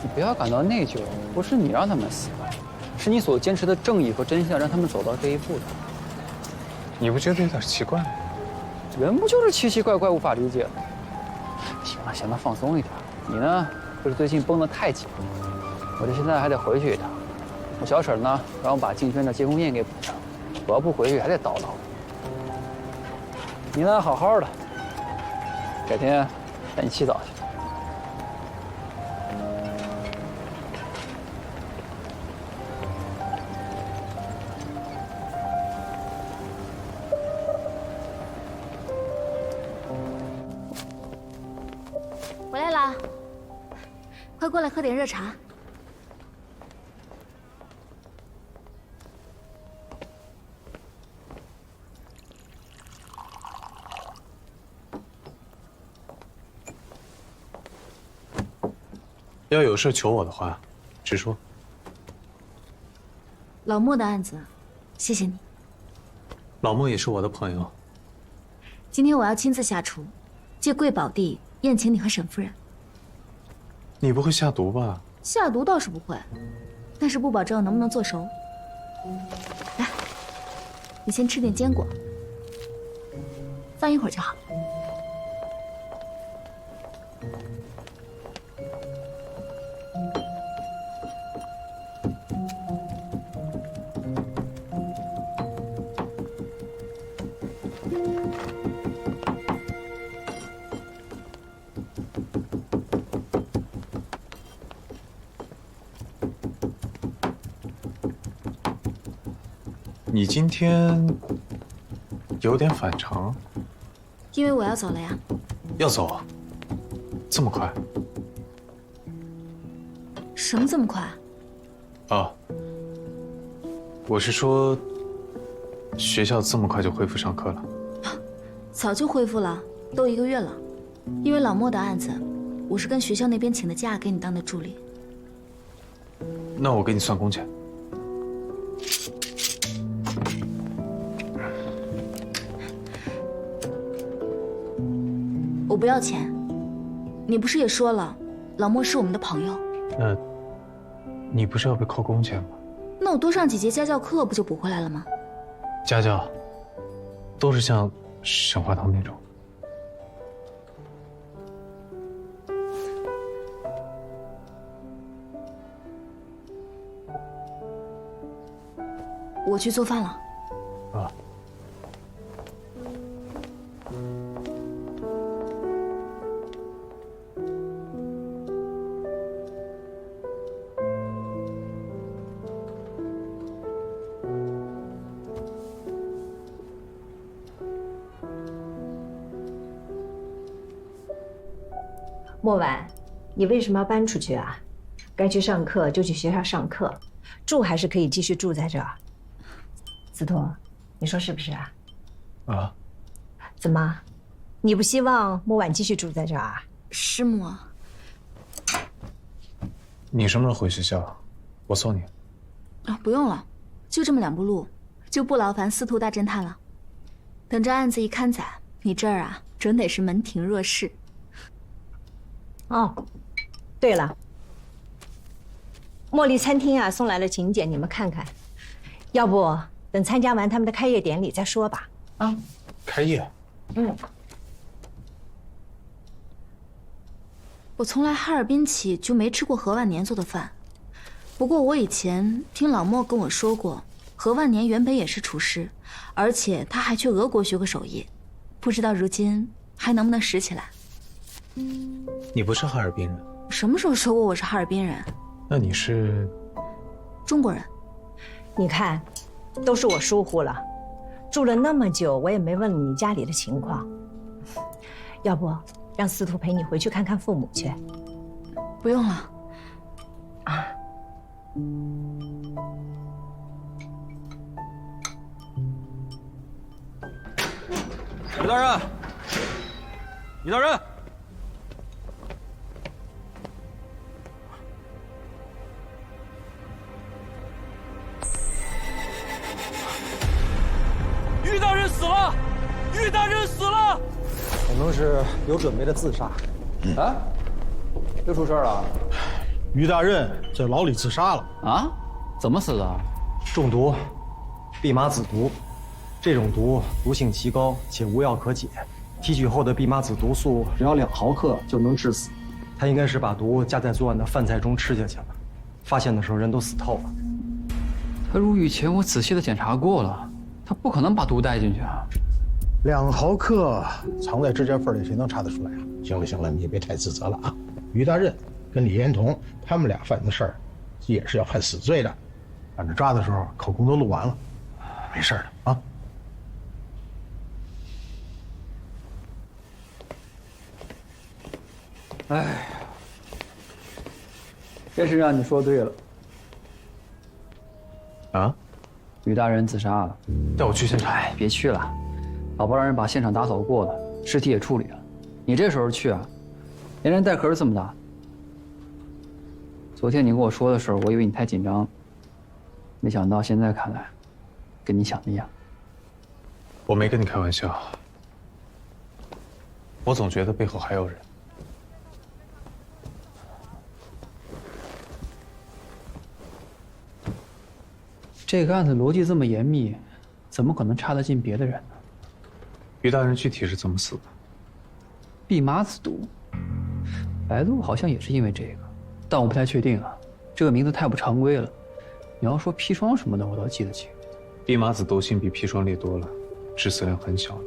你不要感到内疚，不是你让他们死，是你所坚持的正义和真相让他们走到这一步的。你不觉得有点奇怪吗？人不就是奇奇怪怪、无法理解吗？行了行了，放松一点。你呢，就是最近绷得太紧，我这现在还得回去一趟。我小婶呢，让我把静轩的结婚宴给补上，我要不回去还得叨叨。你呢，好好的，改天带你洗澡去。回来啦，快过来喝点热茶。要有事求我的话，直说。老莫的案子，谢谢你。老莫也是我的朋友。今天我要亲自下厨，借贵宝地宴请你和沈夫人。你不会下毒吧？下毒倒是不会，但是不保证能不能做熟。来，你先吃点坚果，放一会儿就好。你今天有点反常，因为我要走了呀。要走啊？这么快？什么这么快？啊，我是说，学校这么快就恢复上课了？早就恢复了，都1个月了。因为老莫的案子，我是跟学校那边请的假给你当的助理。那我给你算工钱。我不要钱，你不是也说了，老莫是我们的朋友。那，你不是要被扣工钱吗？那我多上几节家教课不就补回来了吗？家教，都是像沈华堂那种。我去做饭了。啊。莫婉，你为什么要搬出去啊？该去上课就去学校上课，住还是可以继续住在这儿。司徒，你说是不是啊？啊？怎么，你不希望莫婉继续住在这儿啊？师母，你什么时候回学校？我送你。啊，不用了，就这么2步路，就不劳烦司徒大侦探了。等这案子一刊载，你这儿啊，准得是门庭若市。哦，对了，茉莉餐厅啊送来了请柬，你们看看。要不等参加完他们的开业典礼再说吧。啊，开业？嗯。我从来哈尔滨起就没吃过何万年做的饭，不过我以前听老莫跟我说过，何万年原本也是厨师，而且他还去俄国学过手艺，不知道如今还能不能拾起来。你不是哈尔滨人？什么时候说过我是哈尔滨人？那你是中国人。你看，都是我疏忽了，住了那么久，我也没问你家里的情况。要不让司徒陪你回去看看父母去？不用了。啊。于大人，于大人。人死了，于大人死了。可能是有准备的自杀。啊？又出事了？于大人在牢里自杀了啊？怎么死的？中毒，蓖麻子毒。这种毒毒性极高且无药可解，提取后的蓖麻子毒素只要2毫克就能致死。他应该是把毒加在昨晚的饭菜中吃下去了，发现的时候人都死透了。他入狱前我仔细的检查过了，他不可能把毒带进去啊。2毫克藏在指甲缝里，谁能查得出来啊？行了行了，你也别太自责了啊。于大人跟李延彤他们俩犯的事儿，也是要判死罪的。反正抓的时候口供都录完了，没事的啊。哎，这是让你说对了。啊？于大人自杀了，带我去现场。哎，别去了，老婆让人把现场打扫过了，尸体也处理了。你这时候去啊，连人带壳这么大。昨天你跟我说的时候，我以为你太紧张了，没想到现在看来，跟你想的一样。我没跟你开玩笑，我总觉得背后还有人。这个案子逻辑这么严密，怎么可能差得进别的人呢？于大人具体是怎么死的？蓖麻子毒，白鹿好像也是因为这个，但我不太确定啊，这个名字太不常规了。你要说砒霜什么的，我倒记得清。蓖麻子毒性比砒霜烈多了，致死量很小的。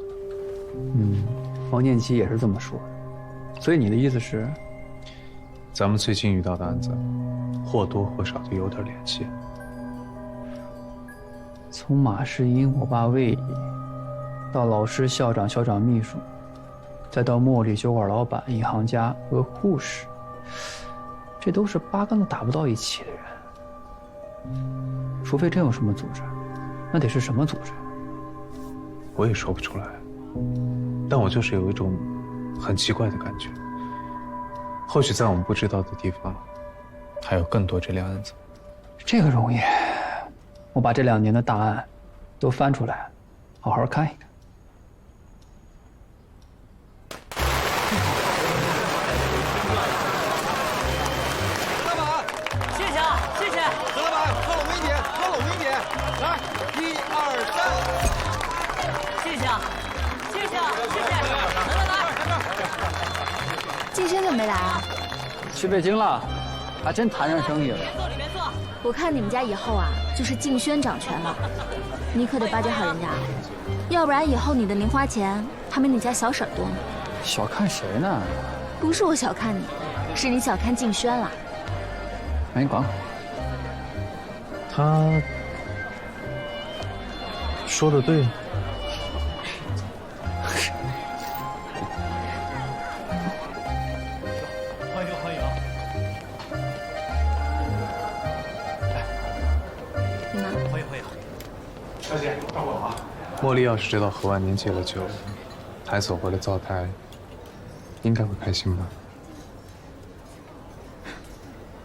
王建奇也是这么说的。所以你的意思是，咱们最近遇到的案子，或多或少都有点联系。从马世英我爸魏姨，到老师、校长、校长秘书，再到茉莉酒馆老板、银行家和护士，这都是八竿子打不到一起的人。除非真有什么组织，那得是什么组织？我也说不出来，但我就是有一种很奇怪的感觉。或许在我们不知道的地方，还有更多这类案子。这个容易。我把这2年的大案都翻出来，好好看一看。老板，谢谢啊，谢谢。何老板，靠拢一点，靠拢一点。来，1、2、3。谢谢啊，谢谢啊，谢谢。来。静轩怎么没来啊？去北京了，还真谈上生意了。里面坐。我看你们家以后啊，就是静轩掌权了，你可得巴结好人家，要不然以后你的零花钱还没你家小婶多呢。小看谁呢？不是我小看你，是你小看静轩了。哎，你管管。他说的对。欢迎。欢迎。小姐，照顾好。茉莉要是知道何万年戒了酒，还走回了灶台，应该会开心吧？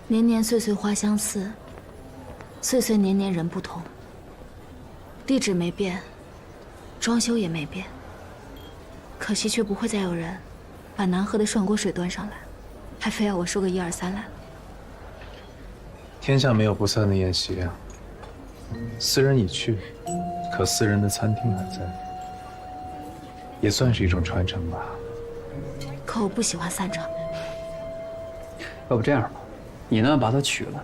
年年岁岁花相似，岁岁年年人不同。地址没变，装修也没变，可惜却不会再有人把难喝的涮锅水端上来，还非要我说个1、2、3来。天下没有不散的宴席啊。私人已去，可私人的餐厅还在，也算是一种传承吧。可我不喜欢散场。要不这样吧，你呢把他娶了，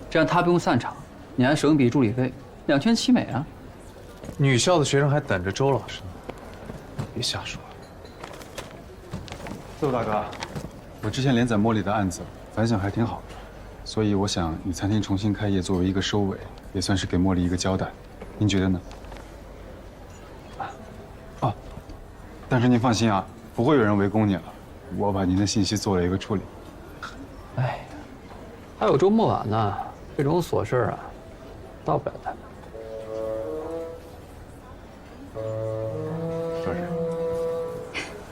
这样他不用散场，你还省一笔助理费，2全其美啊。女校的学生还等着周老师呢，别瞎说。邹大哥，我之前连载茉莉的案子反响还挺好的，所以我想以餐厅重新开业作为一个收尾，也算是给茉莉一个交代。您觉得呢？哦，但是您放心啊，不会有人围攻你了。我把您的信息做了一个处理。哎，还有周末晚呢，这种琐事啊，到不了他。周师，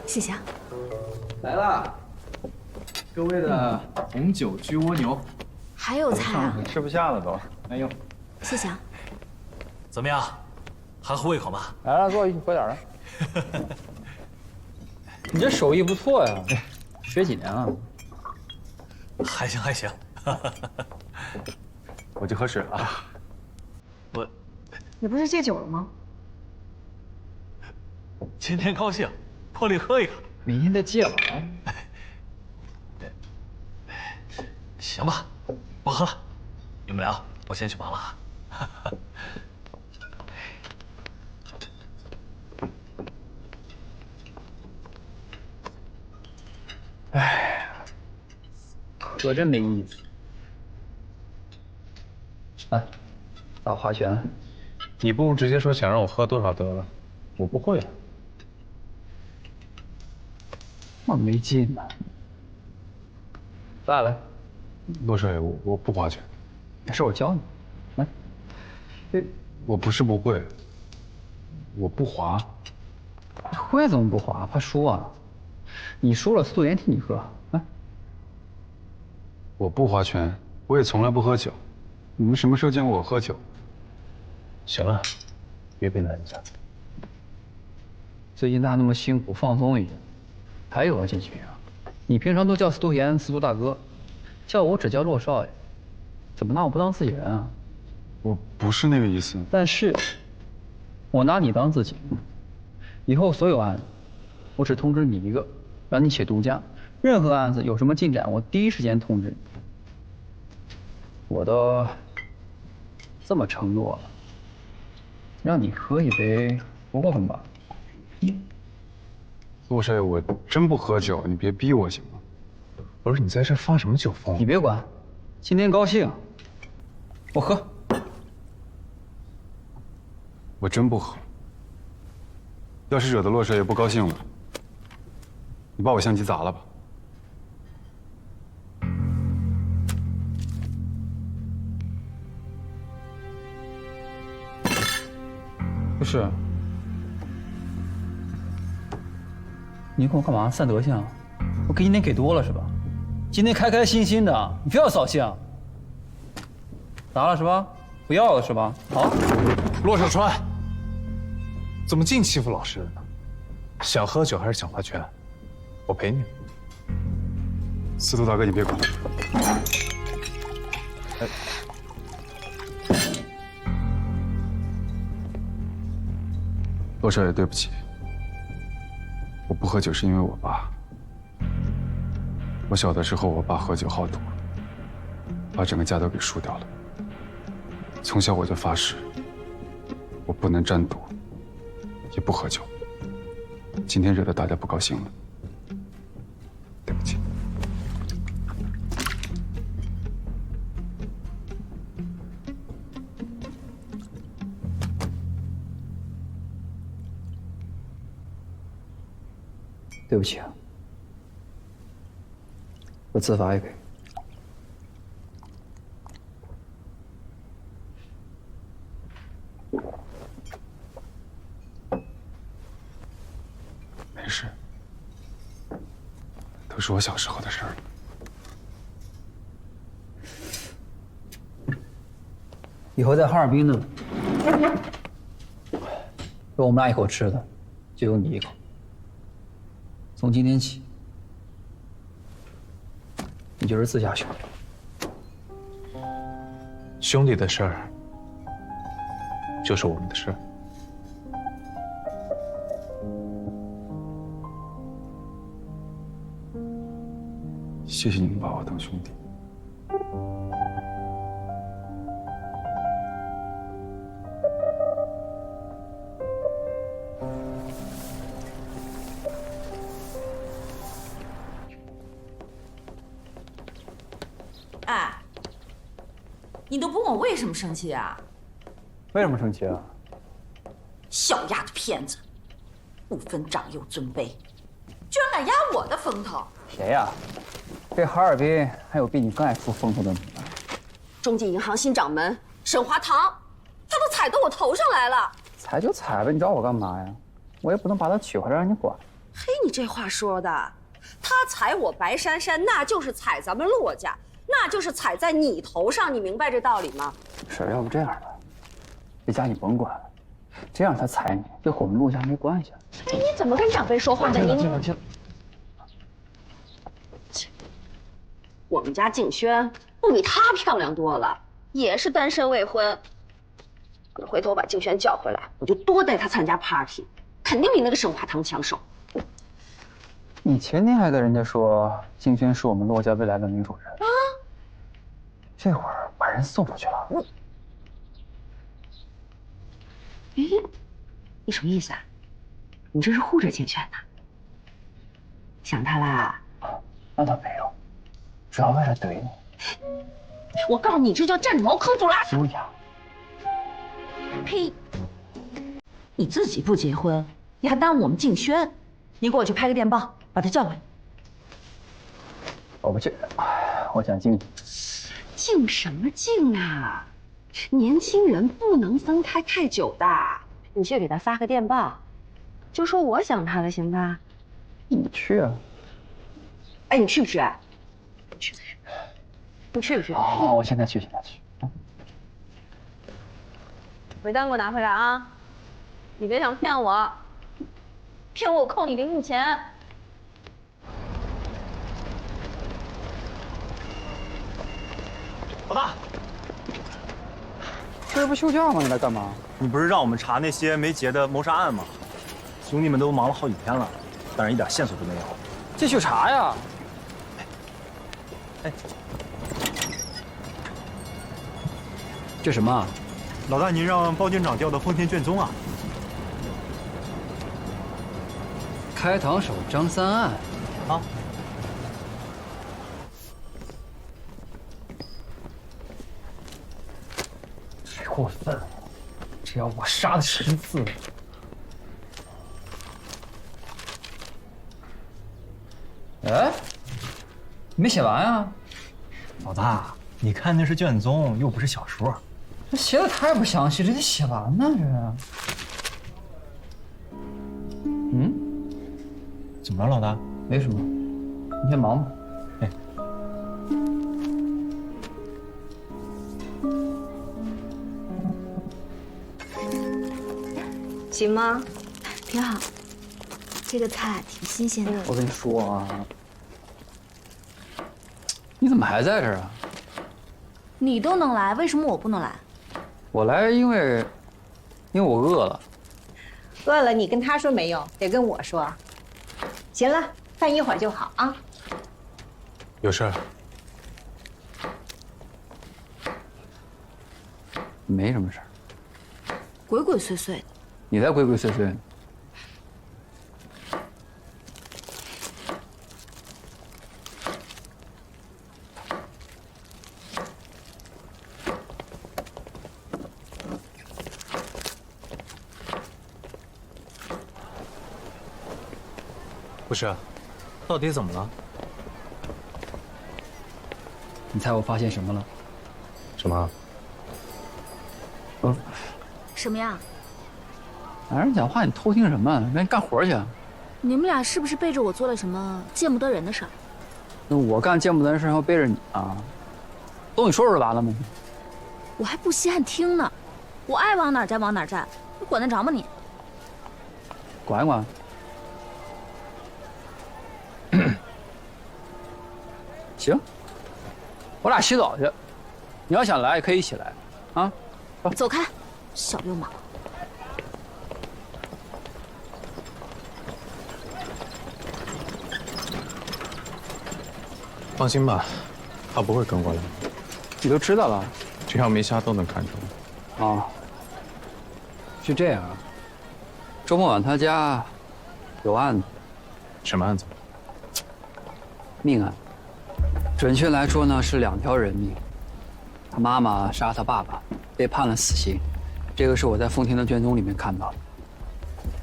谢谢啊。来啦，各位的红酒焗蜗牛。还有菜啊？吃不下了都。哎呦，谢谢啊。怎么样，还合胃口吗？来，坐，快点来。你这手艺不错呀，学几年了？还行还行。我去喝水了啊。你不是戒酒了吗？今天高兴，破例喝一个。明天再戒了啊。行吧，不喝了。你们聊，我先去忙了啊。哎，可真没意思。来，打划拳。你不如直接说想让我喝多少得了，我不会。那没劲呢。再来。骆少爷，我不划拳。没事，我教你。来。我不是不会，我不划。会怎么不划？怕输啊？你输了，司徒言替你喝。来。我不划拳，我也从来不喝酒。你们什么时候见过我喝酒？行了，别为难一下。最近大家那么辛苦，放松一下。还有啊，金群啊，你平常都叫司徒言司徒大哥，叫我只叫骆少爷，怎么拿我不当自己人啊？我不是那个意思。但是，我拿你当自己。以后所有案子，我只通知你一个，让你写独家。任何案子有什么进展，我第一时间通知你。我都这么承诺了，让你喝一杯不过分吧？骆少爷，我真不喝酒，你别逼我行吗？不是你在这发什么酒疯？你别管，今天高兴，我喝。我真不喝。要是惹得骆少爷不高兴了，你把我相机砸了吧。不是，你跟我干嘛？散德性？我给你点给多了是吧？今天开开心心的，你非要扫兴？砸了是吧？不要了是吧？好，骆少川，怎么净欺负老实人呢？想喝酒还是想划拳？我陪你。司徒大哥，你别管。哎。骆少爷，对不起，我不喝酒是因为我爸。我小的时候，我爸喝酒好赌，把整个家都给输掉了。从小我就发誓，我不能沾赌，也不喝酒。今天惹得大家不高兴了，对不起。对不起啊，我自罚一杯。没事，都是我小时候的事儿。以后在哈尔滨呢，有我们俩一口吃的，就有你一口。从今天起，你就是自家兄弟。兄弟的事儿，就是我们的事儿。谢谢你们把我当兄弟。哎，你都不问我为什么生气啊？为什么生气啊？小丫头片子，不分长幼尊卑，居然敢压我的风头！谁呀？这哈尔滨还有比你更爱出风头的你吗？中金银行新掌门沈华堂，他都踩到我头上来了。踩就踩呗，你找我干嘛呀？我也不能把他娶回来让你管。嘿，你这话说的，他踩我白珊珊，那就是踩咱们骆家，那就是踩在你头上，你明白这道理吗？婶儿，要不这样吧，这家你甭管了，这样他踩你，就和我们陆家没关系。哎，你怎么跟长辈说话的？你我们家静轩不比她漂亮多了，也是单身未婚。回头把静轩叫回来，我就多带她参加 party， 肯定比那个省华堂抢手。你前天还跟人家说静轩是我们骆家未来的女主人啊，这会儿把人送出去了。你什么意思啊？你这是护着静轩呢？想她啦？那倒没有，主要为了怼你。我告诉你，这叫占着茅坑不拉屎。优雅。呸！你自己不结婚，你还耽误我们静轩。你给我去拍个电报，把他叫来。我不去，我想静。静什么静啊？年轻人不能分开太久的。你去给他发个电报，就说我想他了，行吧？你去啊？哎，你去不去？去。你去不去？哦，我现在去，现在去。回单给我拿回来啊！你别想骗我，骗我扣你零用钱。老大，这不休假吗？你来干嘛？你不是让我们查那些没结的谋杀案吗？兄弟们都忙了好几天了，但是一点线索都没有。继续查呀！哎，这什么？老大，您让包警长调的丰田卷宗啊。开膛手张三案啊。太过分了！只要我杀的是字。哎，你没写完啊？老大，你看那是卷宗，又不是小说。这写的太不详细，这得写完呢，这是。嗯？怎么了，老大？没什么，你先忙吧。哎。行吗？挺好，这个菜挺新鲜的。我跟你说啊，你怎么还在这儿啊？你都能来，为什么我不能来？我来因为我饿了。饿了你跟他说没用，得跟我说。行了，饭一会儿就好啊。有事儿？没什么事儿。鬼鬼祟祟的。你才鬼鬼祟祟。不是，到底怎么了？你猜我发现什么了？什么？什么呀？男人讲话你偷听什么？赶紧干活去！你们俩是不是背着我做了什么见不得人的事儿？那我干见不得人事要背着你啊？都你说说就完了吗？我还不稀罕听呢，我爱往哪站往哪站，你管得着吗你？管一管。行，我俩洗澡去。你要想来也可以一起来，啊？走开，小流氓！放心吧，他不会跟过来。你都知道了，只要没瞎都能看出来。啊，是这样啊。周末晚他家有案子。什么案子？命案。准确来说呢，是2条人命。他妈妈杀他爸爸，被判了死刑。这个是我在奉天的卷宗里面看到的。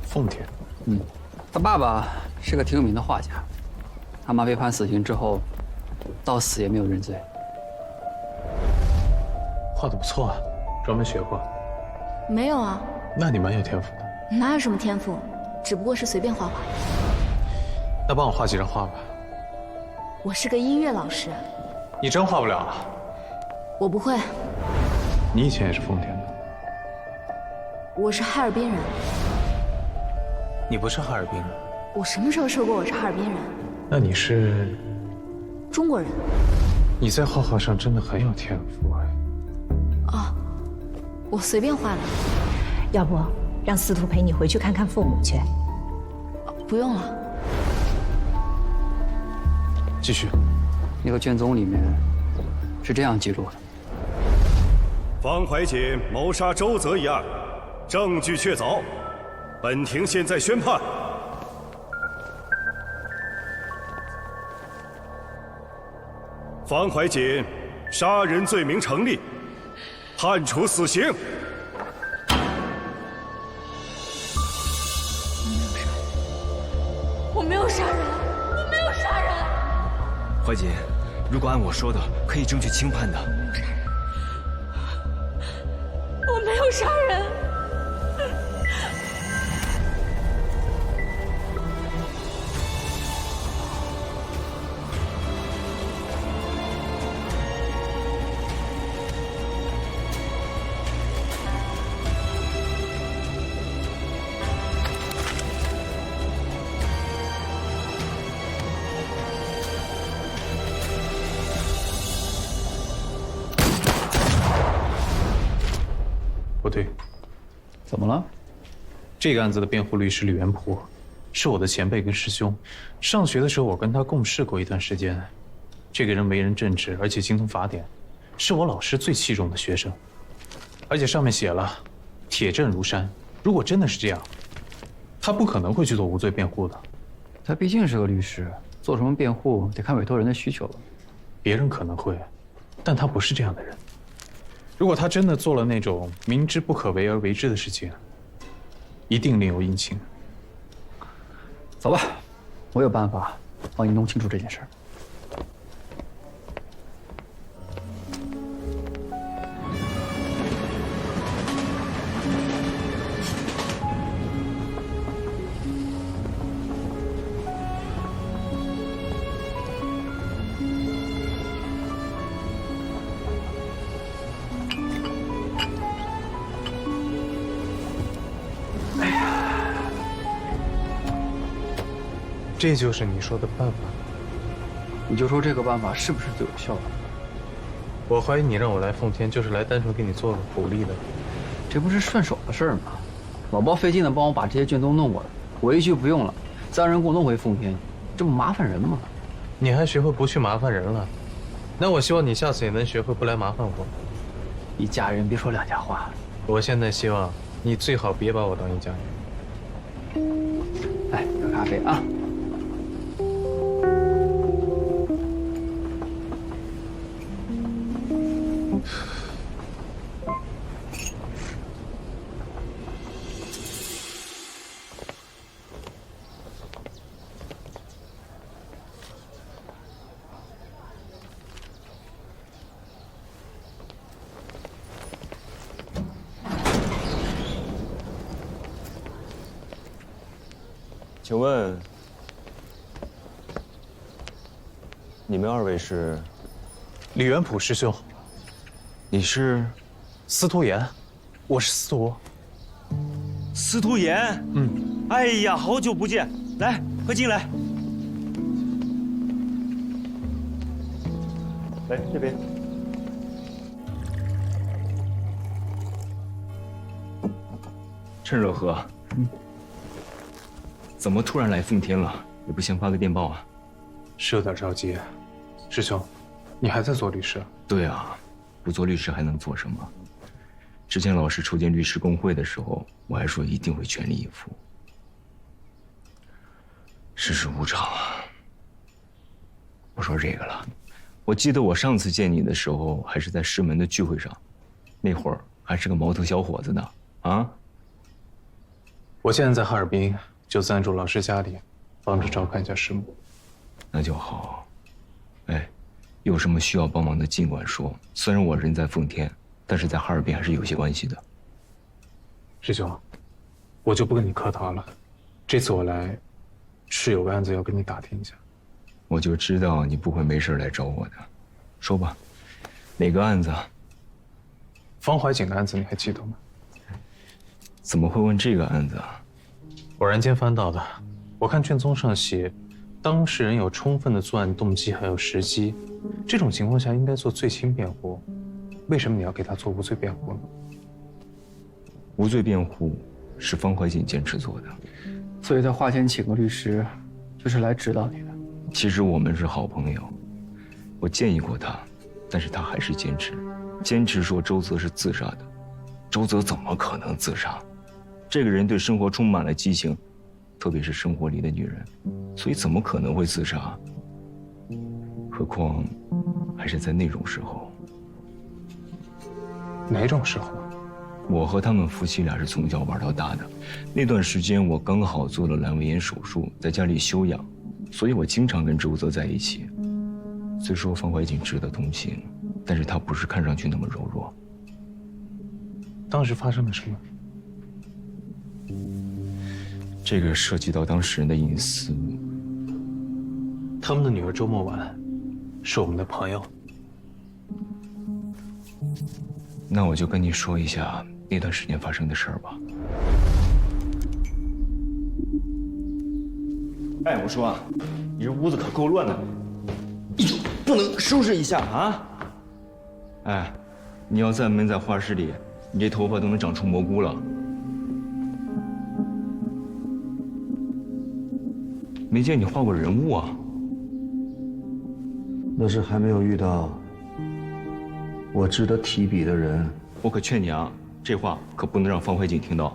奉天？嗯，他爸爸是个挺有名的画家，他妈被判死刑之后，到死也没有认罪。画的不错啊，专门学过？没有啊。那你蛮有天赋的。哪有什么天赋，只不过是随便画画。那帮我画几张画吧。我是个音乐老师。你真画不了啊？我不会。你以前也是奉天的？我是哈尔滨人。你不是哈尔滨人？我什么时候说过我是哈尔滨人？那你是中国人。你在画画上真的很有天赋哎。哦，我随便画的。要不让司徒陪你回去看看父母去？不用了。继续。那个卷宗里面是这样记录的：方怀瑾谋杀周泽一案，证据确凿，本庭现在宣判。方怀瑾杀人罪名成立，判处死刑。我没有杀人，我没有杀人。怀瑾，如果按我说的，可以争取轻判的。我没有杀人。不对，怎么了？这个案子的辩护律师李元普，是我的前辈跟师兄。上学的时候，我跟他共事过一段时间。这个人为人正直，而且精通法典，是我老师最器重的学生。而且上面写了，铁证如山。如果真的是这样，他不可能会去做无罪辩护的。他毕竟是个律师，做什么辩护得看委托人的需求了。别人可能会，但他不是这样的人。如果他真的做了那种明知不可为而为之的事情，一定另有隐情。走吧，我有办法帮你弄清楚这件事儿。这就是你说的办法？你就说这个办法是不是最有效的？我怀疑你让我来奉天，就是来单纯给你做个鼓励的。这不是顺手的事儿吗？老包费劲的帮我把这些卷宗弄过来，我一句不用了，再让人给我弄回奉天，这不麻烦人吗？你还学会不去麻烦人了？那我希望你下次也能学会不来麻烦我。一家人别说两家话。我现在希望你最好别把我当一家人。来，喝咖啡啊。请问，你们二位是？李元普师兄。你是？司徒言，我是司徒。司徒言。哎呀，好久不见，来，快进来。来这边。趁热喝。怎么突然来奉天了？也不先发个电报啊？是有点着急。师兄，你还在做律师？对啊，不做律师还能做什么？之前老师筹建律师工会的时候，我还说一定会全力以赴。世事无常啊。不说这个了，我记得我上次见你的时候还是在师门的聚会上，那会儿还是个毛头小伙子呢。啊？我现在在哈尔滨。就暂住老师家里，帮着照看一下师母。那就好。哎，有什么需要帮忙的尽管说。虽然我人在奉天，但是在哈尔滨还是有些关系的。师兄，我就不跟你客套了。这次我来，是有个案子要跟你打听一下。我就知道你不会没事来找我的。说吧，哪个案子？方怀瑾的案子你还记得吗？怎么会问这个案子啊？偶然间翻到的。我看卷宗上写，当事人有充分的作案动机还有时机，这种情况下应该做罪轻辩护。为什么你要给他做无罪辩护呢？无罪辩护是方怀瑾坚持做的，所以他花钱请个律师，就是来指导你的。其实我们是好朋友，我建议过他，但是他还是坚持说周泽是自杀的。周泽怎么可能自杀？这个人对生活充满了激情，特别是生活里的女人，所以怎么可能会自杀？何况还是在那种时候。哪种时候？我和他们夫妻俩是从小玩到大的，那段时间我刚好做了阑尾炎手术，在家里休养，所以我经常跟周泽在一起。虽说方怀瑾值得同情，但是他不是看上去那么柔弱。当时发生了什么？这个涉及到当事人的隐私。他们的女儿周末晚是我们的朋友。那我就跟你说一下那段时间发生的事儿吧。哎，我说啊，你这屋子可够乱的，不能收拾一下啊？哎，你要再闷在画室里，你这头发都能长出蘑菇了。没见你画过人物啊？那是还没有遇到我值得提笔的人。我可劝你啊，这话可不能让方怀瑾听到。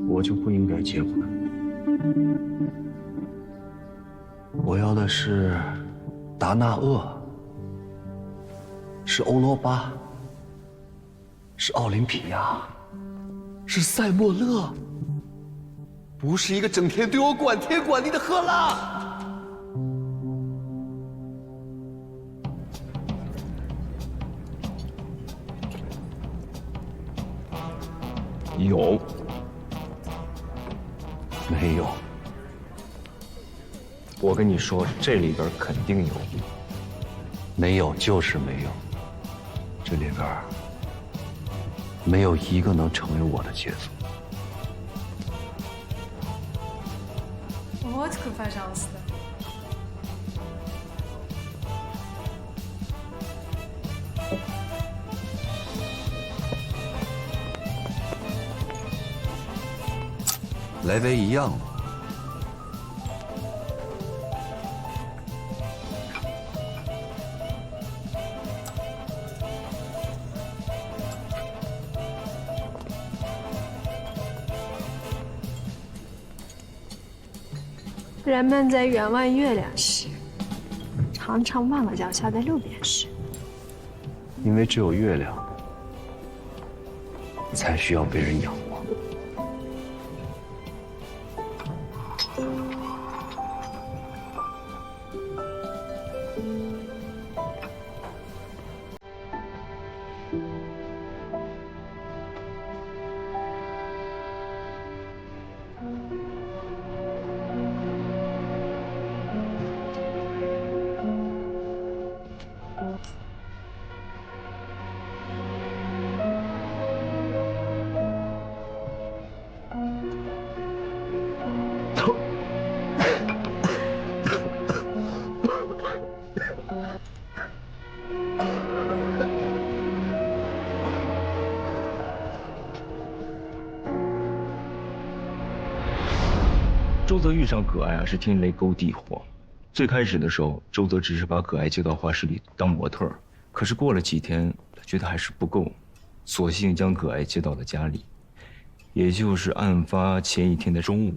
我就不应该结婚。我要的是达纳厄，是欧罗巴，是奥林匹亚，是塞莫勒，不是一个整天对我管天管地的赫拉。有。没有。我跟你说，这里边肯定有。没有就是没有。这里边没有一个能成为我的杰作。Водку, пожалуйста.来杯一样的。人们在远望月亮时，常常忘了脚下的路边事。因为只有月亮，才需要被人仰望。周泽遇上葛爱啊，是天雷勾地火。最开始的时候，周泽只是把葛爱接到画室里当模特，可是过了几天，他觉得还是不够，索性将葛爱接到了家里，也就是案发前一天的中午。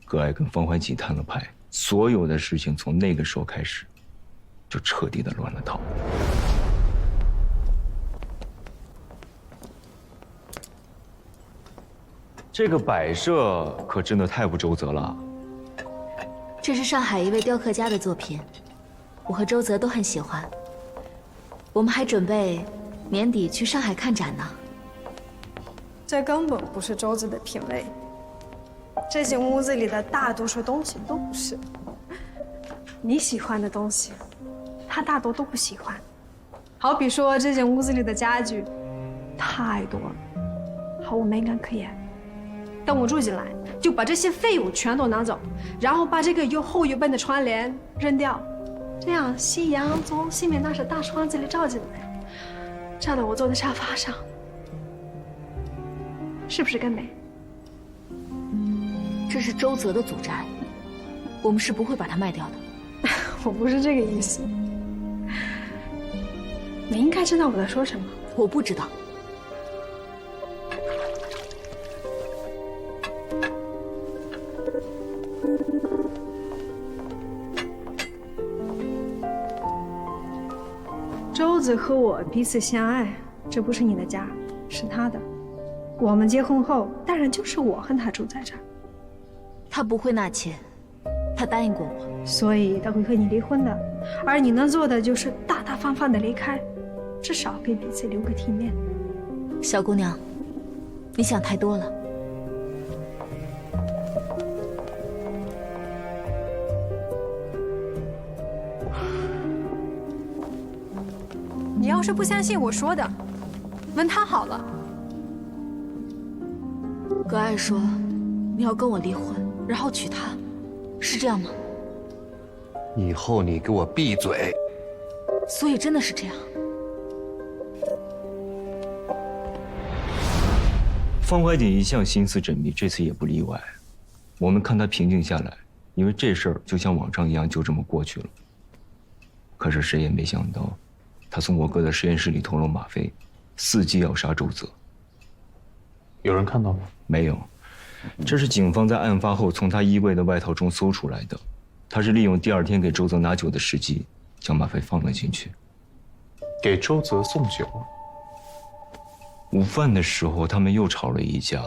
葛爱跟方怀瑾摊了牌，所有的事情从那个时候开始，就彻底的乱了套。这个摆设可真的太不周泽了。这是上海一位雕刻家的作品，我和周泽都很喜欢。我们还准备年底去上海看展呢。这根本不是周子的品味，这间屋子里的大多数东西都不是。你喜欢的东西，他大多都不喜欢。好比说这间屋子里的家具，太多了，毫无美感可言。等我住进来，就把这些废物全都拿走，然后把这个又厚又笨的窗帘扔掉，这样夕阳从西面那扇大窗子里照进来，照到我坐的沙发上，是不是更美？这是周泽的祖宅，我们是不会把它卖掉的。我不是这个意思。你应该知道我在说什么。我不知道。周子和我彼此相爱，这不是你的家，是他的。我们结婚后，当然就是我和他住在这儿。他不会纳妾，他答应过我，所以他会和你离婚的。而你能做的就是大大方方的离开，至少给彼此留个体面。小姑娘，你想太多了。你要是不相信我说的，问他好了。葛爱说你要跟我离婚，然后娶她，是这样吗？以后你给我闭嘴！所以真的是这样。方怀瑾一向心思缜密，这次也不例外。我们看他平静下来，因为这事儿就像往常一样就这么过去了。可是谁也没想到，他从我哥的实验室里偷了吗啡，伺机要杀周泽。有人看到吗？没有，这是警方在案发后从他衣柜的外套中搜出来的。他是利用第二天给周泽拿酒的时机，将吗啡放了进去。给周泽送酒。午饭的时候，他们又吵了一架。